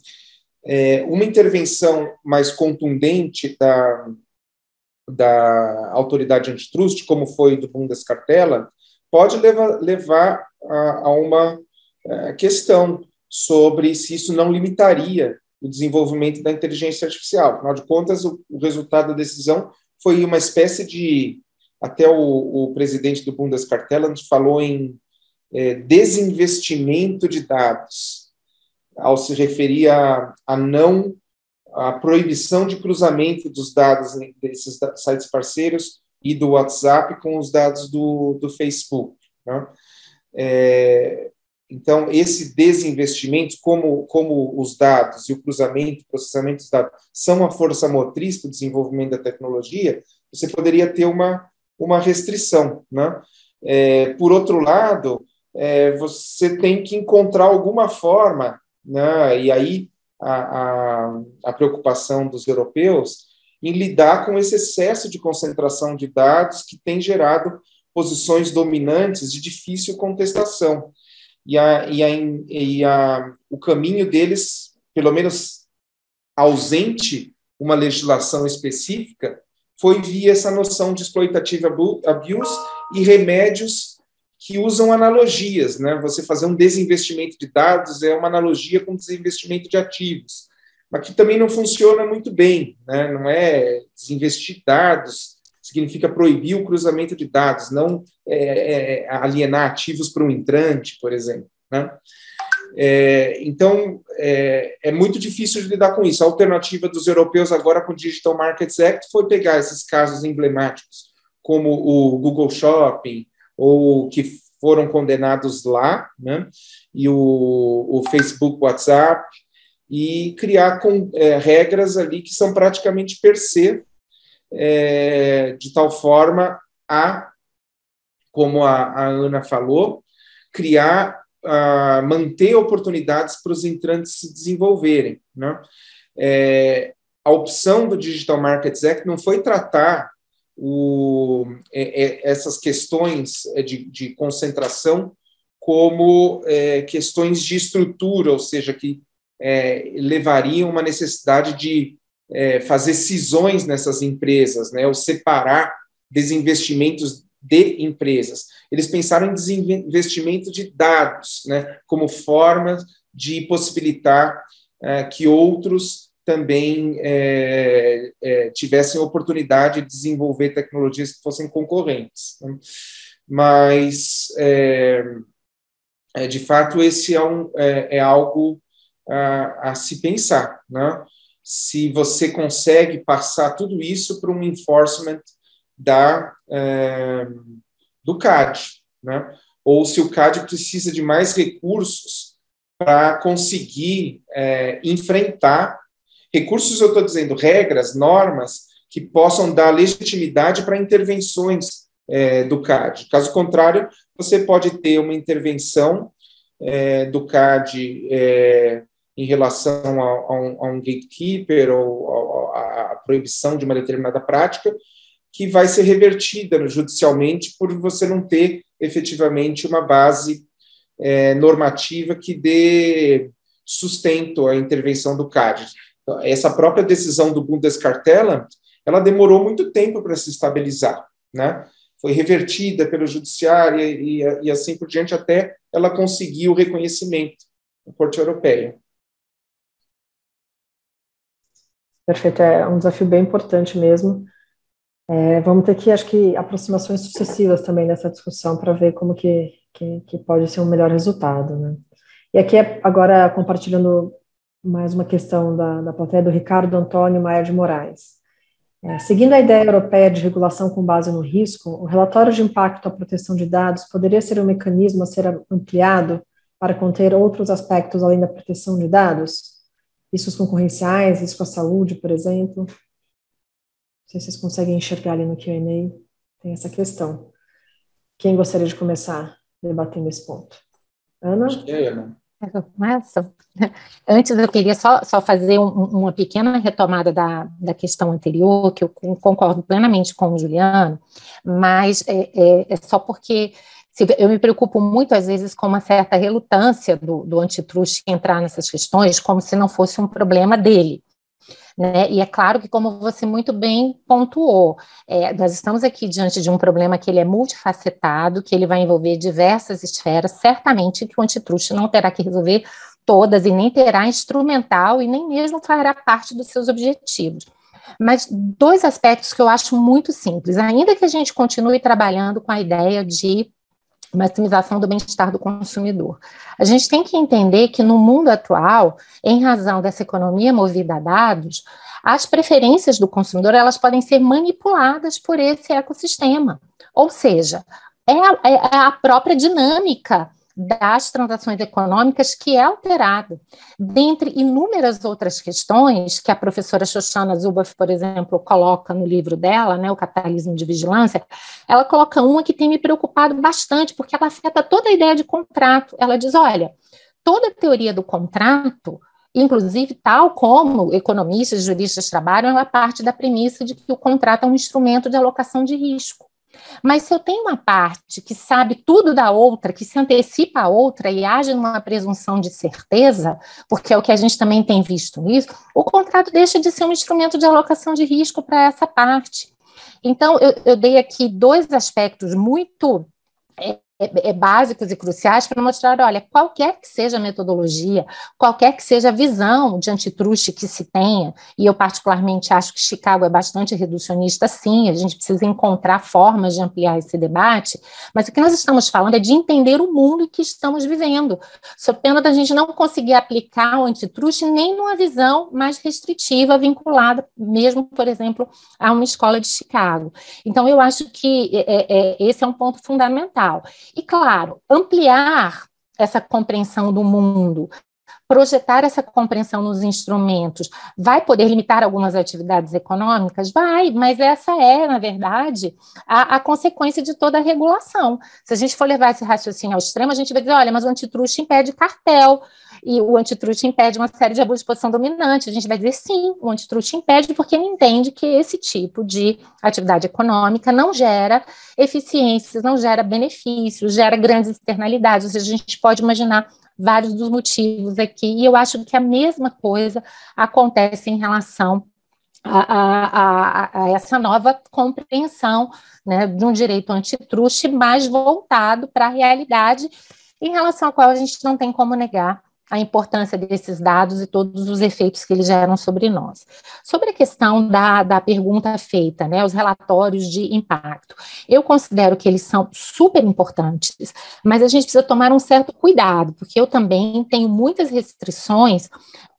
Uma intervenção mais contundente da autoridade antitrust, como foi do Bundeskartellamt, pode levar a uma questão sobre se isso não limitaria o desenvolvimento da inteligência artificial. Afinal de contas, o resultado da decisão foi uma espécie de... Até o presidente do Bundeskartellamt falou em desinvestimento de dados, ao se referir a proibição de cruzamento dos dados desses sites parceiros e do WhatsApp com os dados do Facebook, né? Então, esse desinvestimento, como os dados e o cruzamento, o processamento dos dados são a força motriz do desenvolvimento da tecnologia, você poderia ter uma restrição, né? Por outro lado, você tem que encontrar alguma forma, né? E aí a preocupação dos europeus em lidar com esse excesso de concentração de dados que tem gerado posições dominantes de difícil contestação. O caminho deles, pelo menos ausente uma legislação específica, foi via essa noção de exploitative abuse e remédios que usam analogias, né? Você fazer um desinvestimento de dados é uma analogia com desinvestimento de ativos, mas que também não funciona muito bem, né? Não é desinvestir dados, significa proibir o cruzamento de dados, não alienar ativos para um entrante, por exemplo, né? Então, é muito difícil de lidar com isso. A alternativa dos europeus agora com o Digital Markets Act foi pegar esses casos emblemáticos, como o Google Shopping, ou que foram condenados lá, né? E o Facebook, WhatsApp, e criar regras ali que são praticamente per se, de tal forma como a Ana falou, manter oportunidades para os entrantes se desenvolverem, né? A opção do Digital Markets Act não foi tratar essas questões de concentração como questões de estrutura, ou seja, que levariam uma necessidade de fazer cisões nessas empresas, né, ou separar desinvestimentos de empresas. Eles pensaram em desinvestimento de dados, né, como forma de possibilitar que outros também tivessem oportunidade de desenvolver tecnologias que fossem concorrentes, né? Mas, de fato, esse é algo a se pensar, né? Se você consegue passar tudo isso para um enforcement do CAD, né? Ou se o CAD precisa de mais recursos para conseguir enfrentar recursos, eu estou dizendo, regras, normas, que possam dar legitimidade para intervenções do CAD. Caso contrário, você pode ter uma intervenção do CAD em relação a um gatekeeper ou a proibição de uma determinada prática, que vai ser revertida judicialmente por você não ter efetivamente uma base normativa que dê sustento à intervenção do CAD. Essa própria decisão do Bundeskartellamt, ela demorou muito tempo para se estabilizar, né? Foi revertida pelo judiciário e assim por diante, até ela conseguir o reconhecimento da Corte Europeia. Perfeito, é um desafio bem importante mesmo. Vamos ter que, acho que, aproximações sucessivas também nessa discussão para ver como que pode ser um melhor resultado, né? E aqui, agora, compartilhando mais uma questão da plateia do Ricardo Antônio Maia de Moraes. Seguindo a ideia europeia de regulação com base no risco, o relatório de impacto à proteção de dados poderia ser um mecanismo a ser ampliado para conter outros aspectos além da proteção de dados? Riscos concorrenciais, risco à saúde, por exemplo? Não sei se vocês conseguem enxergar ali no Q&A, tem essa questão. Quem gostaria de começar debatendo esse ponto? Ana? Acho que é Ana. Eu começo? Antes eu queria só fazer uma pequena retomada da questão anterior, que eu concordo plenamente com o Juliano, mas é só porque eu me preocupo muito, às vezes, com uma certa relutância do antitruste entrar nessas questões, como se não fosse um problema dele. Né? E é claro que, como você muito bem pontuou, nós estamos aqui diante de um problema que ele é multifacetado, que ele vai envolver diversas esferas, certamente que o antitruste não terá que resolver todas e nem terá instrumental e nem mesmo fará parte dos seus objetivos. Mas dois aspectos que eu acho muito simples, ainda que a gente continue trabalhando com a ideia de maximização do bem-estar do consumidor. A gente tem que entender que no mundo atual, em razão dessa economia movida a dados, as preferências do consumidor elas podem ser manipuladas por esse ecossistema. Ou seja, é a própria dinâmica das transações econômicas que é alterada. Dentre inúmeras outras questões que a professora Shoshana Zuboff, por exemplo, coloca no livro dela, né, O Capitalismo de Vigilância, ela coloca uma que tem me preocupado bastante, porque ela afeta toda a ideia de contrato. Ela diz, olha, toda a teoria do contrato, inclusive tal como economistas e juristas trabalham, ela parte da premissa de que o contrato é um instrumento de alocação de risco. Mas se eu tenho uma parte que sabe tudo da outra, que se antecipa a outra e age numa presunção de certeza, porque é o que a gente também tem visto nisso, o contrato deixa de ser um instrumento de alocação de risco para essa parte. Então, eu dei aqui dois aspectos muito básicos e cruciais para mostrar, olha, qualquer que seja a metodologia, qualquer que seja a visão de antitruste que se tenha, e eu particularmente acho que Chicago é bastante reducionista, sim, a gente precisa encontrar formas de ampliar esse debate, mas o que nós estamos falando é de entender o mundo que estamos vivendo, sob pena da gente não conseguir aplicar o antitruste nem numa visão mais restritiva, vinculada mesmo, por exemplo, a uma escola de Chicago. Então, eu acho que esse é um ponto fundamental. E, claro, ampliar essa compreensão do mundo, projetar essa compreensão nos instrumentos, vai poder limitar algumas atividades econômicas? Vai, mas essa é, na verdade, a consequência de toda a regulação. Se a gente for levar esse raciocínio ao extremo, a gente vai dizer, olha, mas o antitruste impede cartel, e o antitruste impede uma série de abusos de posição dominante. A gente vai dizer, sim, o antitruste impede porque ele entende que esse tipo de atividade econômica não gera eficiências, não gera benefícios, gera grandes externalidades, ou seja, a gente pode imaginar vários dos motivos aqui, e eu acho que a mesma coisa acontece em relação a essa nova compreensão, né, de um direito antitruste mais voltado para a realidade, em relação à qual a gente não tem como negar a importância desses dados e todos os efeitos que eles geram sobre nós. Sobre a questão da pergunta feita, né, os relatórios de impacto, eu considero que eles são super importantes, mas a gente precisa tomar um certo cuidado, porque eu também tenho muitas restrições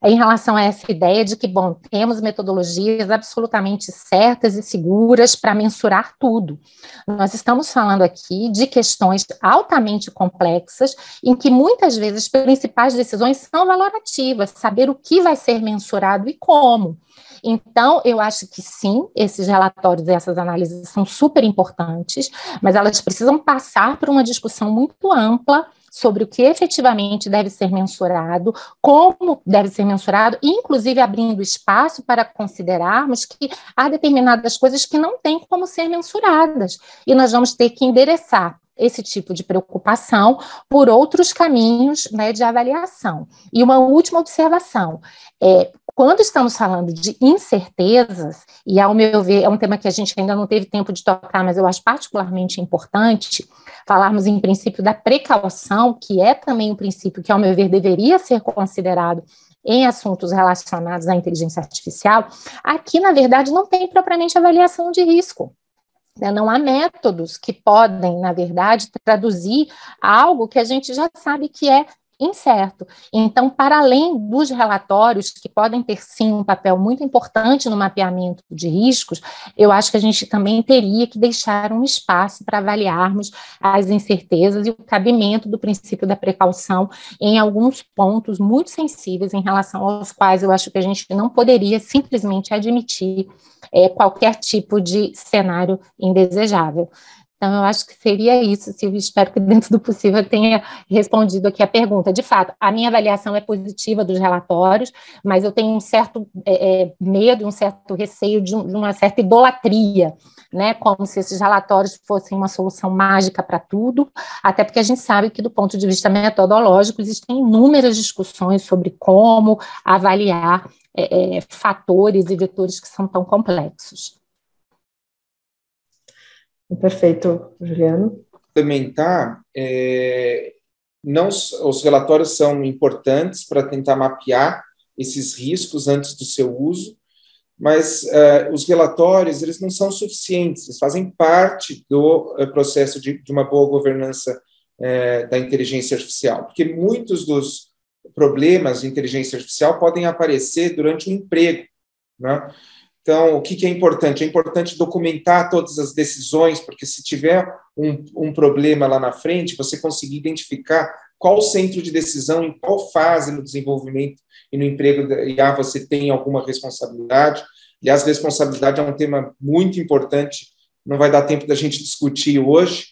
em relação a essa ideia de que, bom, temos metodologias absolutamente certas e seguras para mensurar tudo. Nós estamos falando aqui de questões altamente complexas, em que muitas vezes as principais decisões são valorativas, saber o que vai ser mensurado e como. Então, eu acho que sim, esses relatórios e essas análises são super importantes, mas elas precisam passar por uma discussão muito ampla sobre o que efetivamente deve ser mensurado, como deve ser mensurado, inclusive abrindo espaço para considerarmos que há determinadas coisas que não têm como ser mensuradas, e nós vamos ter que endereçar esse tipo de preocupação por outros caminhos, né, de avaliação. E uma última observação, quando estamos falando de incertezas, e ao meu ver é um tema que a gente ainda não teve tempo de tocar, mas eu acho particularmente importante falarmos em princípio da precaução, que é também um princípio que, ao meu ver, deveria ser considerado em assuntos relacionados à inteligência artificial. Aqui, na verdade, não tem propriamente avaliação de risco. Não há métodos que podem, na verdade, traduzir algo que a gente já sabe que é incerto. Então, para além dos relatórios, que podem ter, sim, um papel muito importante no mapeamento de riscos, eu acho que a gente também teria que deixar um espaço para avaliarmos as incertezas e o cabimento do princípio da precaução em alguns pontos muito sensíveis em relação aos quais eu acho que a gente não poderia simplesmente admitir qualquer tipo de cenário indesejável. Então, eu acho que seria isso, Silvia. Espero que, dentro do possível, eu tenha respondido aqui a pergunta. De fato, a minha avaliação é positiva dos relatórios, mas eu tenho um certo medo, um certo receio de uma certa idolatria, né? Como se esses relatórios fossem uma solução mágica para tudo, até porque a gente sabe que, do ponto de vista metodológico, existem inúmeras discussões sobre como avaliar fatores e vetores que são tão complexos. Perfeito, Juliano. Complementar, os relatórios são importantes para tentar mapear esses riscos antes do seu uso, mas os relatórios, eles não são suficientes, eles fazem parte do processo de uma boa governança da inteligência artificial, porque muitos dos problemas de inteligência artificial podem aparecer durante o emprego, né? Então, o que é importante? É importante documentar todas as decisões, porque se tiver um problema lá na frente, você conseguir identificar qual centro de decisão, em qual fase no desenvolvimento e no emprego da IA você tem alguma responsabilidade. Aliás, responsabilidade é um tema muito importante, não vai dar tempo da gente discutir hoje,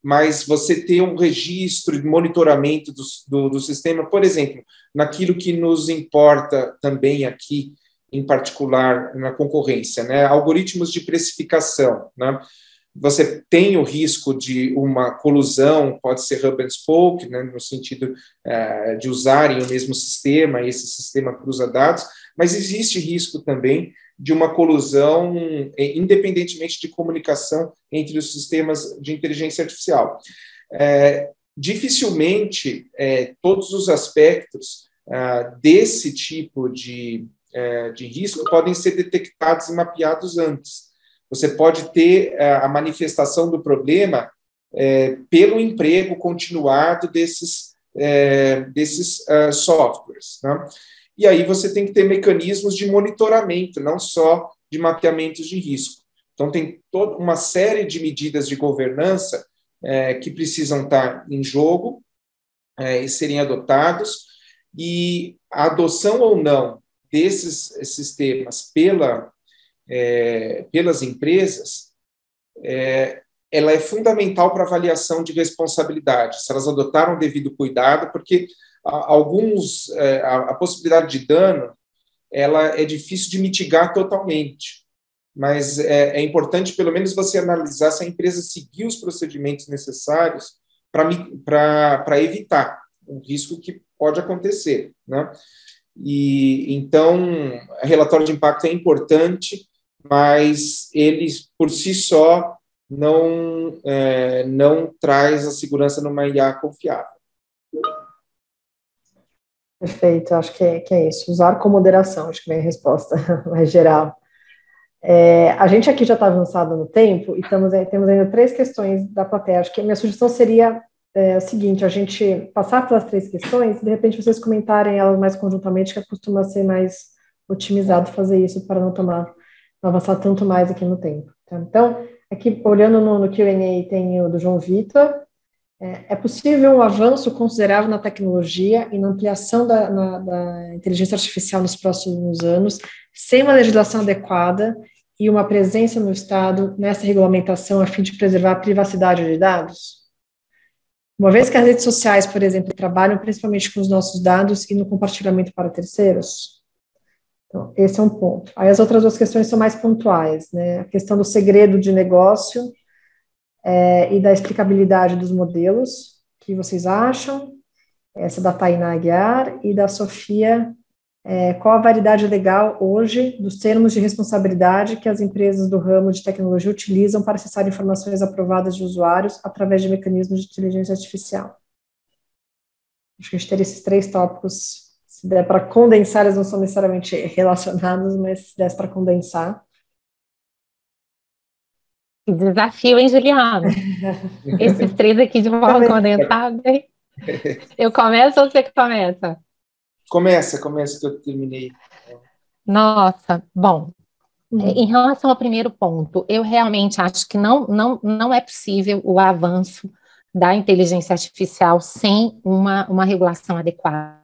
mas você ter um registro de monitoramento do sistema, por exemplo, naquilo que nos importa também aqui, em particular na concorrência, né? Algoritmos de precificação, né? Você tem o risco de uma colusão, pode ser hub and spoke, né, no sentido de usarem o mesmo sistema, esse sistema cruza dados, mas existe risco também de uma colusão, independentemente de comunicação entre os sistemas de inteligência artificial. Dificilmente todos os aspectos desse tipo de risco podem ser detectados e mapeados antes. Você pode ter a manifestação do problema pelo emprego continuado desses softwares, né? E aí você tem que ter mecanismos de monitoramento, não só de mapeamentos de risco. Então, tem toda uma série de medidas de governança que precisam estar em jogo e serem adotados, e a adoção ou não desses sistemas pelas empresas, ela é fundamental para a avaliação de responsabilidade, se elas adotaram o devido cuidado, porque a possibilidade de dano ela é difícil de mitigar totalmente, mas é importante, pelo menos, você analisar se a empresa seguiu os procedimentos necessários para evitar um risco que pode acontecer, né? E então, o relatório de impacto é importante, mas ele, por si só, não traz a segurança numa IA confiável. Perfeito, acho que é isso. Usar com moderação, acho que é a resposta mais geral. A gente aqui já está avançado no tempo e temos ainda 3 questões da plateia. Acho que a minha sugestão seria o seguinte, a gente passar pelas 3 questões e, de repente, vocês comentarem elas mais conjuntamente, que costuma ser mais otimizado fazer isso para não avançar tanto mais aqui no tempo. Tá? Então, aqui, olhando no Q&A, tem o do João Vitor. É possível um avanço considerável na tecnologia e na ampliação da inteligência artificial nos próximos anos, sem uma legislação adequada e uma presença no Estado nessa regulamentação a fim de preservar a privacidade de dados? Uma vez que as redes sociais, por exemplo, trabalham principalmente com os nossos dados e no compartilhamento para terceiros? Então, esse é um ponto. Aí as outras 2 questões são mais pontuais, né? A questão do segredo de negócio e da explicabilidade dos modelos, o que vocês acham? Essa da Tainá Aguiar e da Sofia, qual a validade legal hoje dos termos de responsabilidade que as empresas do ramo de tecnologia utilizam para acessar informações aprovadas de usuários através de mecanismos de inteligência artificial? Acho que a gente teria esses 3 tópicos, se der para condensar, eles não são necessariamente relacionados, mas se desse para condensar. Que desafio, hein, Juliana? Esses 3 aqui de forma condensada, hein? Eu começo ou você que começa? Começa, que eu terminei. Nossa, bom, em relação ao primeiro ponto, eu realmente acho que não é possível o avanço da inteligência artificial sem uma regulação adequada.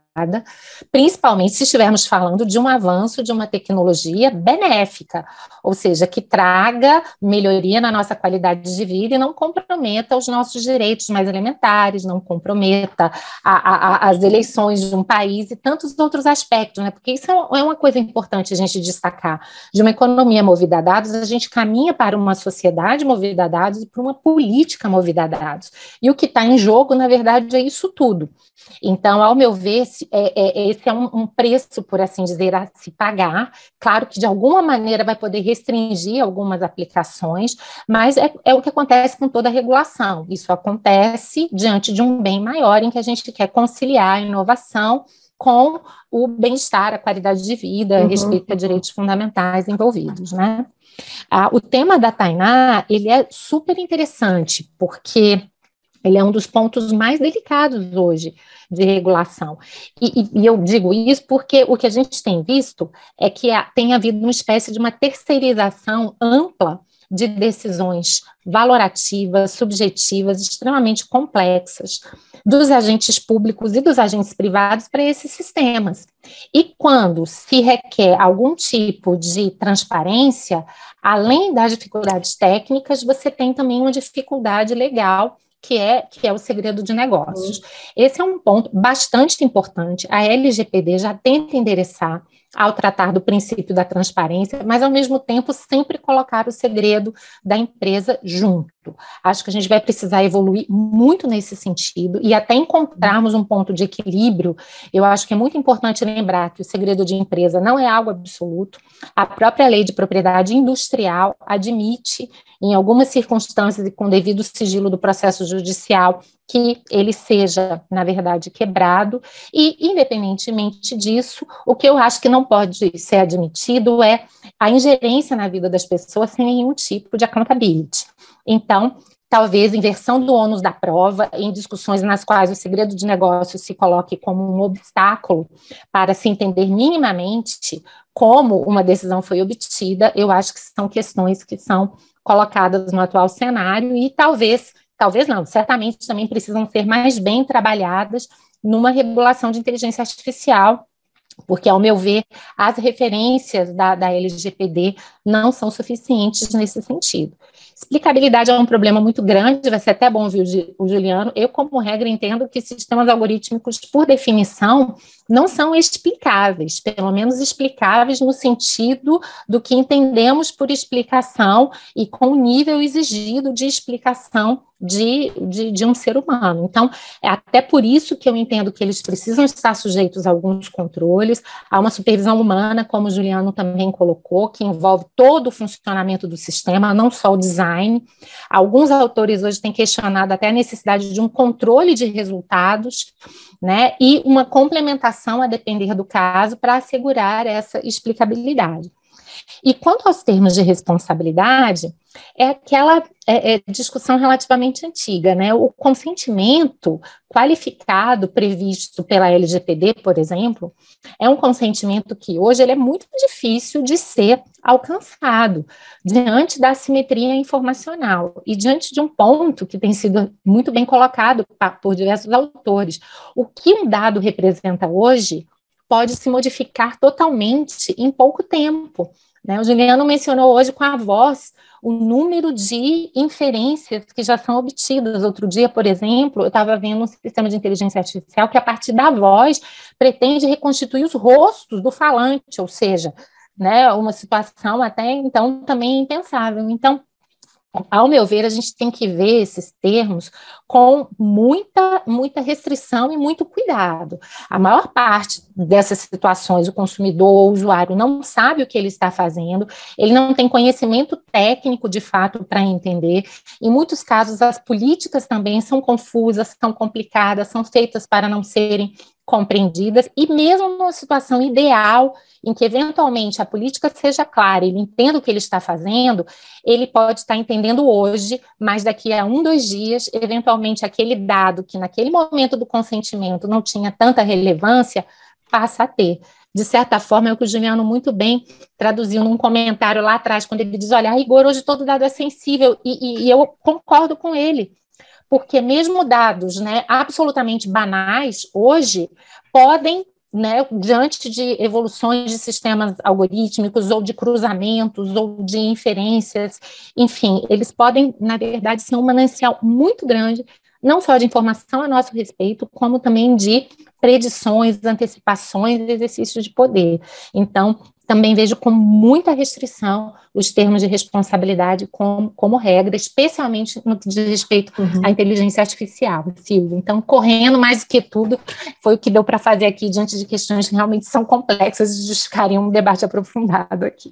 principalmente se estivermos falando de um avanço de uma tecnologia benéfica, ou seja, que traga melhoria na nossa qualidade de vida e não comprometa os nossos direitos mais elementares, não comprometa as eleições de um país e tantos outros aspectos, né? Porque isso é uma coisa importante a gente destacar. De uma economia movida a dados, a gente caminha para uma sociedade movida a dados e para uma política movida a dados. E o que está em jogo, na verdade, é isso tudo. Então, ao meu ver, esse é um preço, por assim dizer, a se pagar. Claro que, de alguma maneira, vai poder restringir algumas aplicações, mas é o que acontece com toda a regulação. Isso acontece diante de um bem maior, em que a gente quer conciliar a inovação com o bem-estar, a qualidade de vida, respeito a direitos fundamentais envolvidos, né? O tema da Tainá, ele é super interessante, porque ele é um dos pontos mais delicados hoje de regulação. E eu digo isso porque o que a gente tem visto é que tem havido uma espécie de uma terceirização ampla de decisões valorativas, subjetivas, extremamente complexas, dos agentes públicos e dos agentes privados para esses sistemas. E quando se requer algum tipo de transparência, além das dificuldades técnicas, você tem também uma dificuldade legal, que é o segredo de negócios. Esse é um ponto bastante importante. A LGPD já tenta endereçar ao tratar do princípio da transparência, mas, ao mesmo tempo, sempre colocar o segredo da empresa junto. Acho que a gente vai precisar evoluir muito nesse sentido e até encontrarmos um ponto de equilíbrio. Eu acho que é muito importante lembrar que o segredo de empresa não é algo absoluto. A própria lei de propriedade industrial admite, em algumas circunstâncias e com devido sigilo do processo judicial, que ele seja, na verdade, quebrado, e, independentemente disso, o que eu acho que não pode ser admitido é a ingerência na vida das pessoas sem nenhum tipo de accountability. Então, talvez inversão do ônus da prova em discussões nas quais o segredo de negócio se coloque como um obstáculo para se entender minimamente como uma decisão foi obtida, eu acho que são questões que são colocadas no atual cenário e talvez não, certamente também precisam ser mais bem trabalhadas numa regulação de inteligência artificial, porque, ao meu ver, as referências da LGPD não são suficientes nesse sentido. Explicabilidade é um problema muito grande, vai ser até bom ouvir o Juliano. Eu, como regra, entendo que sistemas algorítmicos, por definição, não são explicáveis, pelo menos explicáveis no sentido do que entendemos por explicação e com o nível exigido de explicação de um ser humano. Então, é até por isso que eu entendo que eles precisam estar sujeitos a alguns controles, a uma supervisão humana, como o Juliano também colocou, que envolve todo o funcionamento do sistema, não só o design. Alguns autores hoje têm questionado até a necessidade de um controle de resultados, né, e uma complementação a depender do caso para assegurar essa explicabilidade. E quanto aos termos de responsabilidade, é aquela discussão relativamente antiga, né? O consentimento qualificado previsto pela LGPD, por exemplo, é um consentimento que hoje ele é muito difícil de ser alcançado diante da assimetria informacional e diante de um ponto que tem sido muito bem colocado por diversos autores. O que um dado representa hoje pode se modificar totalmente em pouco tempo, né? O Juliano mencionou hoje com a voz o número de inferências que já são obtidas. Outro dia, por exemplo, eu estava vendo um sistema de inteligência artificial que, a partir da voz, pretende reconstituir os rostos do falante, ou seja, né, uma situação até então também impensável. Então, ao meu ver, a gente tem que ver esses termos com muita restrição e muito cuidado. A maior parte dessas situações, o consumidor ou o usuário não sabe o que ele está fazendo, ele não tem conhecimento técnico, de fato, para entender. Em muitos casos, as políticas também são confusas, são complicadas, são feitas para não serem compreendidas, e mesmo numa situação ideal, em que eventualmente a política seja clara, ele entenda o que ele está fazendo, ele pode estar entendendo hoje, mas daqui a 1, 2 dias, eventualmente aquele dado que naquele momento do consentimento não tinha tanta relevância, passa a ter. De certa forma, é o que o Juliano muito bem traduziu num comentário lá atrás, quando ele diz, olha, a rigor hoje todo dado é sensível, e eu concordo com ele, porque mesmo dados, né, absolutamente banais, hoje, podem, né, diante de evoluções de sistemas algorítmicos ou de cruzamentos ou de inferências, enfim, eles podem, na verdade, ser um manancial muito grande, não só de informação a nosso respeito, como também de predições, antecipações e exercícios de poder. Então, também vejo com muita restrição os termos de responsabilidade como regra, especialmente no que diz respeito à inteligência artificial, Silvia. Então, correndo mais do que tudo, foi o que deu para fazer aqui diante de questões que realmente são complexas e justificariam um debate aprofundado aqui.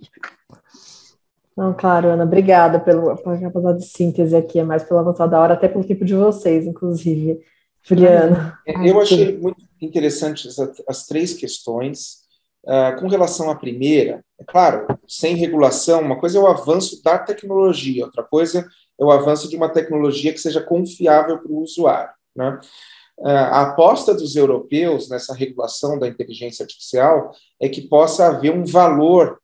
Não, claro, Ana, obrigada pela capacidade de síntese aqui, é mais pela vontade da hora, até pelo tempo de vocês, inclusive. Juliana. Eu achei muito interessantes as três questões. Com relação à primeira, é claro, sem regulação, uma coisa é o avanço da tecnologia, outra coisa é o avanço de uma tecnologia que seja confiável para o usuário, né? A aposta dos europeus nessa regulação da inteligência artificial é que possa haver um valor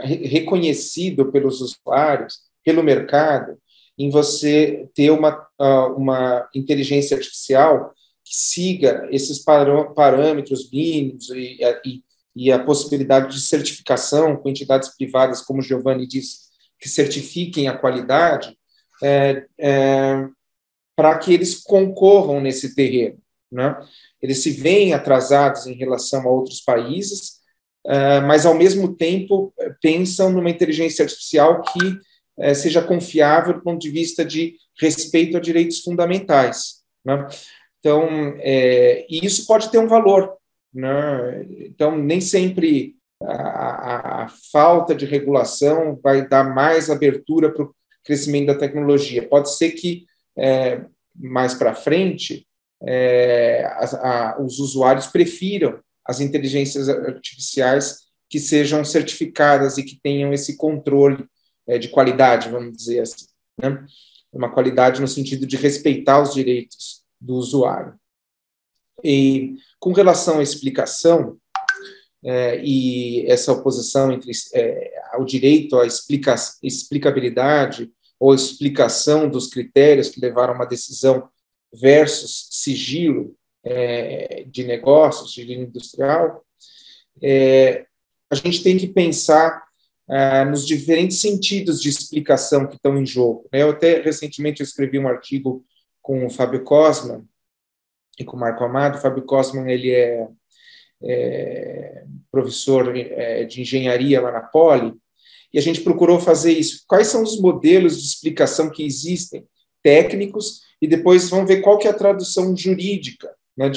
reconhecido pelos usuários, pelo mercado, em você ter uma inteligência artificial que siga esses parâmetros mínimos e a possibilidade de certificação com entidades privadas, como o Giovanni disse, que certifiquem a qualidade, para que eles concorram nesse terreno, né? Eles se veem atrasados em relação a outros países, mas, ao mesmo tempo, pensam numa inteligência artificial que seja confiável do ponto de vista de respeito a direitos fundamentais, né? Então, e isso pode ter um valor, né? Então, nem sempre a falta de regulação vai dar mais abertura para o crescimento da tecnologia. Pode ser que, mais para frente, os usuários prefiram as inteligências artificiais que sejam certificadas e que tenham esse controle de qualidade, vamos dizer assim, né? Uma qualidade no sentido de respeitar os direitos do usuário. E, com relação à explicação, e essa oposição entre o direito à explicabilidade ou explicação dos critérios que levaram a uma decisão versus sigilo de negócios, sigilo industrial, a gente tem que pensar nos diferentes sentidos de explicação que estão em jogo. Eu até recentemente escrevi um artigo com o Fábio Kosman e com o Marco Amado. O Fábio Kosman, ele é professor de engenharia lá na Poli, e a gente procurou fazer isso. Quais são os modelos de explicação que existem, técnicos, e depois vamos ver qual que é a tradução jurídica, né,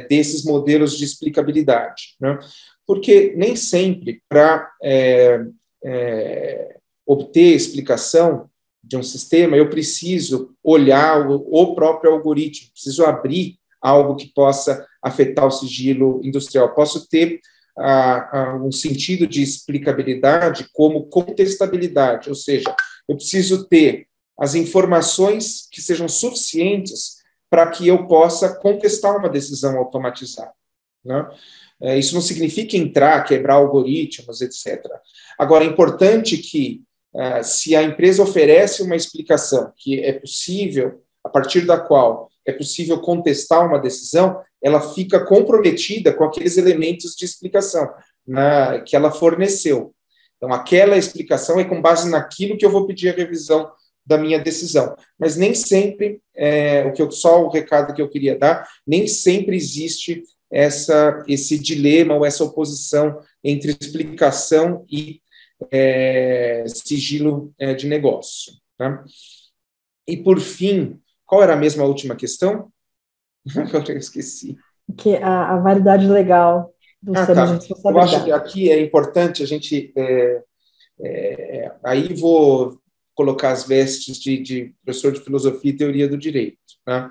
desses modelos de explicabilidade, né? Porque nem sempre, para obter explicação de um sistema, eu preciso olhar o próprio algoritmo, preciso abrir algo que possa afetar o sigilo industrial. Posso ter um sentido de explicabilidade como contestabilidade, ou seja, eu preciso ter as informações que sejam suficientes para que eu possa contestar uma decisão automatizada, né? Isso não significa quebrar algoritmos, etc. Agora, é importante que, se a empresa oferece uma explicação que é possível, a partir da qual é possível contestar uma decisão, ela fica comprometida com aqueles elementos de explicação, né, que ela forneceu. Então, aquela explicação é com base naquilo que eu vou pedir a revisão da minha decisão. Mas nem sempre, só o recado que eu queria dar, nem sempre existe esse dilema ou essa oposição entre explicação e sigilo de negócio, tá? E, por fim, qual era a mesma última questão? Agora eu esqueci. Que a validade legal do termos de responsabilidade. Eu acho que aqui é importante a gente... aí vou colocar as vestes de professor de filosofia e teoria do direito, tá?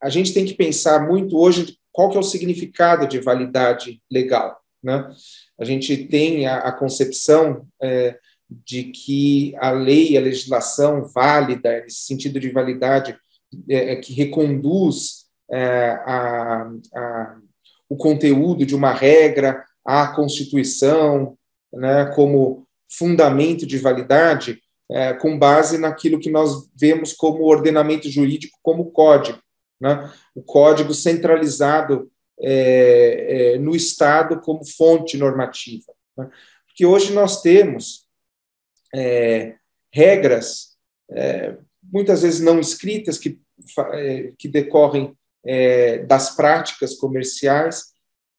A gente tem que pensar muito hoje qual que é o significado de validade legal, né? A gente tem a concepção de que a lei, a legislação válida, nesse sentido de validade, que reconduz o conteúdo de uma regra à Constituição, né, como fundamento de validade, com base naquilo que nós vemos como ordenamento jurídico, como código, né? O código centralizado no Estado como fonte normativa, né? Porque hoje nós temos regras, muitas vezes não escritas, que decorrem das práticas comerciais,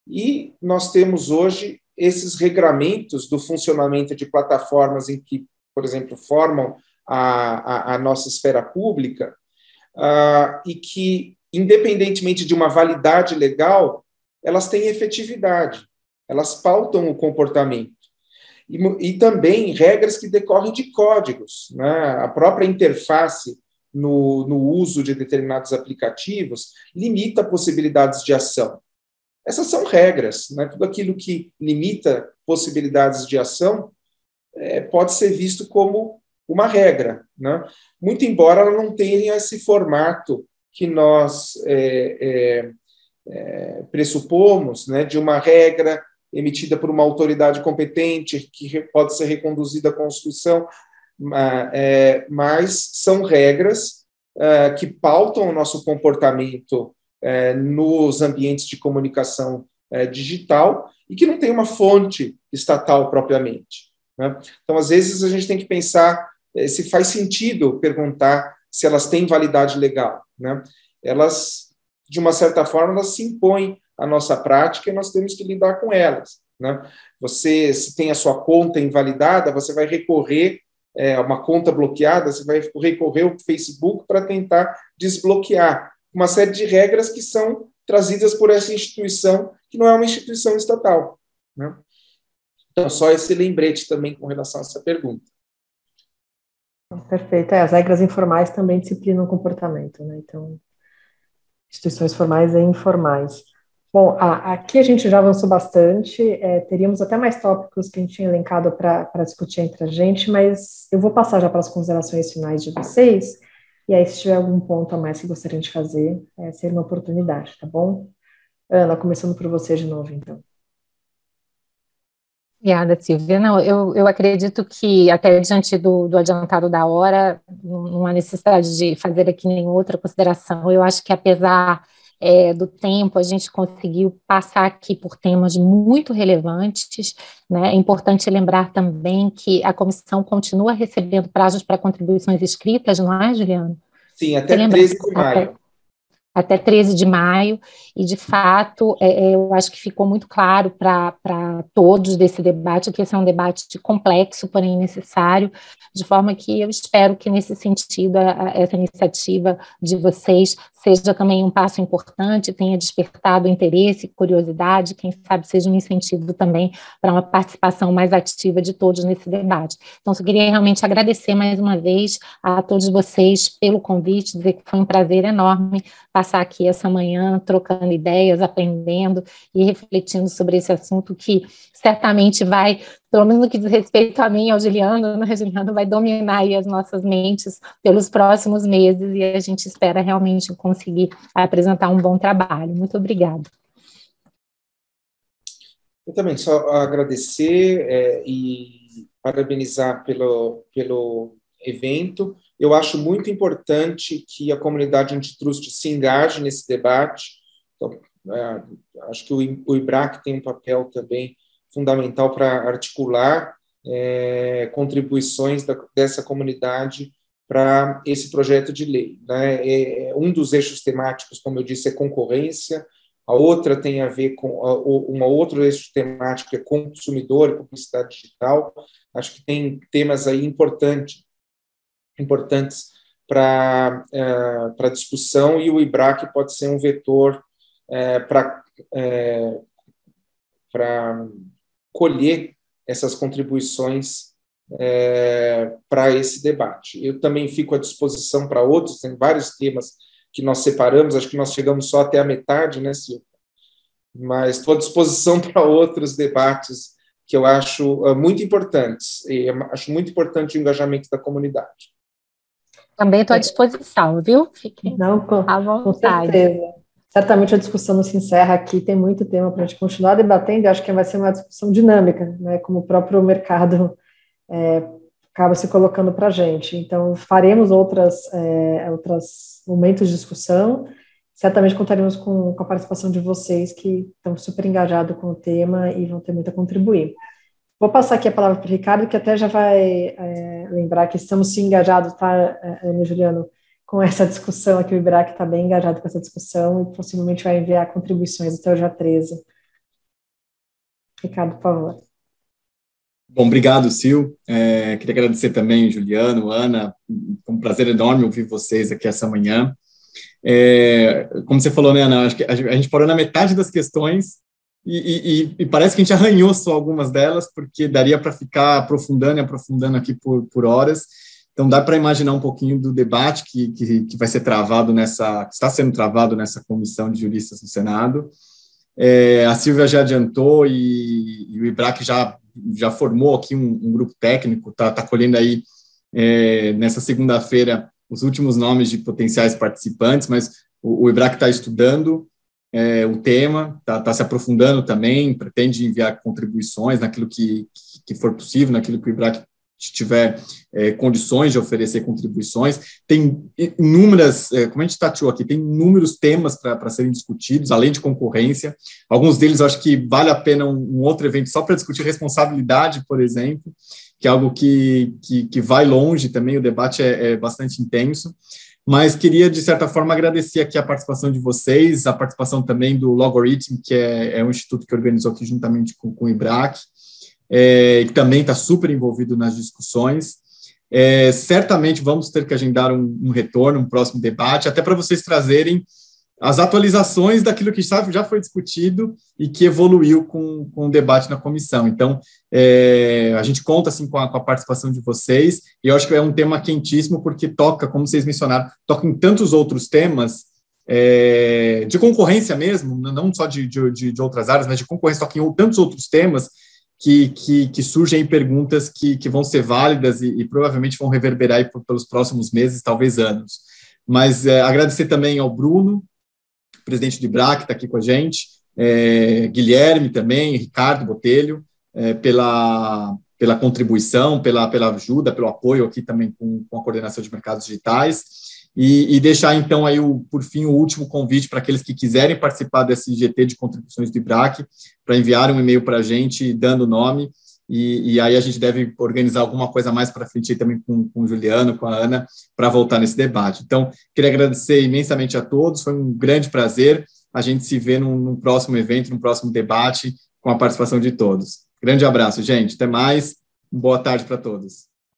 e nós temos hoje esses regramentos do funcionamento de plataformas em que, por exemplo, formam a nossa esfera pública, e que, independentemente de uma validade legal, elas têm efetividade, elas pautam o comportamento. E também regras que decorrem de códigos, né? A própria interface no uso de determinados aplicativos limita possibilidades de ação. Essas são regras, né? Tudo aquilo que limita possibilidades de ação pode ser visto como uma regra, né? Muito embora ela não tenha esse formato que nós pressupomos, né, de uma regra emitida por uma autoridade competente, que pode ser reconduzida à Constituição, mas são regras que pautam o nosso comportamento nos ambientes de comunicação digital e que não tem uma fonte estatal propriamente, né? Então, às vezes, a gente tem que pensar se faz sentido perguntar se elas têm validade legal, né? Elas, de uma certa forma, elas se impõem à nossa prática e nós temos que lidar com elas, né? Você, se tem a sua conta invalidada, você vai recorrer uma conta bloqueada, você vai recorrer ao Facebook para tentar desbloquear uma série de regras que são trazidas por essa instituição, que não é uma instituição estatal, né? Então, só esse lembrete também com relação a essa pergunta. Perfeito. As regras informais também disciplinam o comportamento, né? Então, instituições formais e informais. Bom, aqui a gente já avançou bastante, teríamos até mais tópicos que a gente tinha elencado para discutir entre a gente, mas eu vou passar já para as considerações finais de vocês, e aí se tiver algum ponto a mais que gostariam de fazer, seria uma oportunidade, tá bom? Ana, começando por você de novo, então. Obrigada, Silvia. Não, eu acredito que, até diante do adiantado da hora, não há necessidade de fazer aqui nenhuma outra consideração. Eu acho que, apesar do tempo, a gente conseguiu passar aqui por temas muito relevantes, né? É importante lembrar também que a comissão continua recebendo prazos para contribuições escritas, não é, Juliano? Sim, até 13 de maio. Até 13 de maio, e de fato, eu acho que ficou muito claro para todos desse debate, que esse é um debate complexo, porém necessário, de forma que eu espero que, nesse sentido, essa iniciativa de vocês seja também um passo importante, tenha despertado interesse, curiosidade, quem sabe seja um incentivo também para uma participação mais ativa de todos nesse debate. Então, eu queria realmente agradecer mais uma vez a todos vocês pelo convite, dizer que foi um prazer enorme passar aqui essa manhã trocando ideias, aprendendo e refletindo sobre esse assunto que certamente vai, pelo menos no que diz respeito a mim e ao Juliano, né, Juliano, vai dominar aí as nossas mentes pelos próximos meses e a gente espera realmente conseguir apresentar um bom trabalho. Muito obrigada. Eu também só agradecer e parabenizar pelo evento. Eu acho muito importante que a comunidade antitrust se engaje nesse debate. Então, acho que o IBRAC tem um papel também fundamental para articular contribuições dessa comunidade para esse projeto de lei, né? Um dos eixos temáticos, como eu disse, é concorrência, a outra tem a ver com uma outra eixo temático é consumidor e publicidade digital. Acho que tem temas aí importantes para a discussão, e o IBRAC pode ser um vetor para colher essas contribuições para esse debate. Eu também fico à disposição para outros, tem vários temas que nós separamos, acho que nós chegamos só até a metade, né, Silvia? Mas estou à disposição para outros debates que eu acho muito importantes, e acho muito importante o engajamento da comunidade. Também estou à disposição, viu? Fiquem à vontade. Com certeza. Certamente a discussão não se encerra aqui, tem muito tema para a gente continuar debatendo, e acho que vai ser uma discussão dinâmica, né, como o próprio mercado acaba se colocando para a gente. Então, faremos outros momentos de discussão, certamente contaremos com a participação de vocês que estão super engajados com o tema e vão ter muito a contribuir. Vou passar aqui a palavra para o Ricardo, que até já vai lembrar que estamos sim engajados, tá, Ana e Juliano, com essa discussão aqui. O IBRAC está bem engajado com essa discussão e possivelmente vai enviar contribuições até o dia 13. Ricardo, por favor. Bom, obrigado, Sil. Queria agradecer também, Juliano, Ana, foi um prazer enorme ouvir vocês aqui essa manhã. Como você falou, né, Ana, acho que a gente parou na metade das questões e parece que a gente arranhou só algumas delas, porque daria para ficar aprofundando e aprofundando aqui por horas. Então, dá para imaginar um pouquinho do debate que vai ser travado que está sendo travado nessa comissão de juristas do Senado. A Silvia já adiantou e o IBRAC já formou aqui um grupo técnico, está colhendo aí nessa segunda-feira os últimos nomes de potenciais participantes, mas o IBRAC está estudando o tema, está se aprofundando também, pretende enviar contribuições naquilo que for possível, naquilo que o IBRAC tiver condições de oferecer contribuições. Tem inúmeras, como a gente tateou aqui, tem inúmeros temas para serem discutidos, além de concorrência. Alguns deles eu acho que vale a pena um outro evento só para discutir responsabilidade, por exemplo, que é algo que vai longe também, o debate é bastante intenso. Mas queria, de certa forma, agradecer aqui a participação de vocês, a participação também do Logarithm, que é um instituto que organizou aqui juntamente com o IBRAC, que também está super envolvido nas discussões. Certamente vamos ter que agendar um retorno, um próximo debate, até para vocês trazerem as atualizações daquilo que já foi discutido e que evoluiu com o debate na comissão. Então, a gente conta assim, com a participação de vocês, e eu acho que é um tema quentíssimo, porque toca, como vocês mencionaram, toca em tantos outros temas, de concorrência mesmo, não só de outras áreas, mas de concorrência, toca em tantos outros temas que surgem perguntas que vão ser válidas e provavelmente vão reverberar aí pelos próximos meses, talvez anos. Mas agradecer também ao Bruno, presidente do IBRAC, que está aqui com a gente, Guilherme também, Ricardo Botelho, pela contribuição, pela ajuda, pelo apoio aqui também com a coordenação de mercados digitais, e deixar então aí, por fim, o último convite para aqueles que quiserem participar desse GT de contribuições do IBRAC, para enviar um e-mail para a gente, dando o nome, e aí a gente deve organizar alguma coisa mais para frente aí também com o Juliano, com a Ana, para voltar nesse debate. Então, queria agradecer imensamente a todos, foi um grande prazer. A gente se vê num próximo evento, num próximo debate, com a participação de todos. Grande abraço, gente. Até mais. Boa tarde para todos.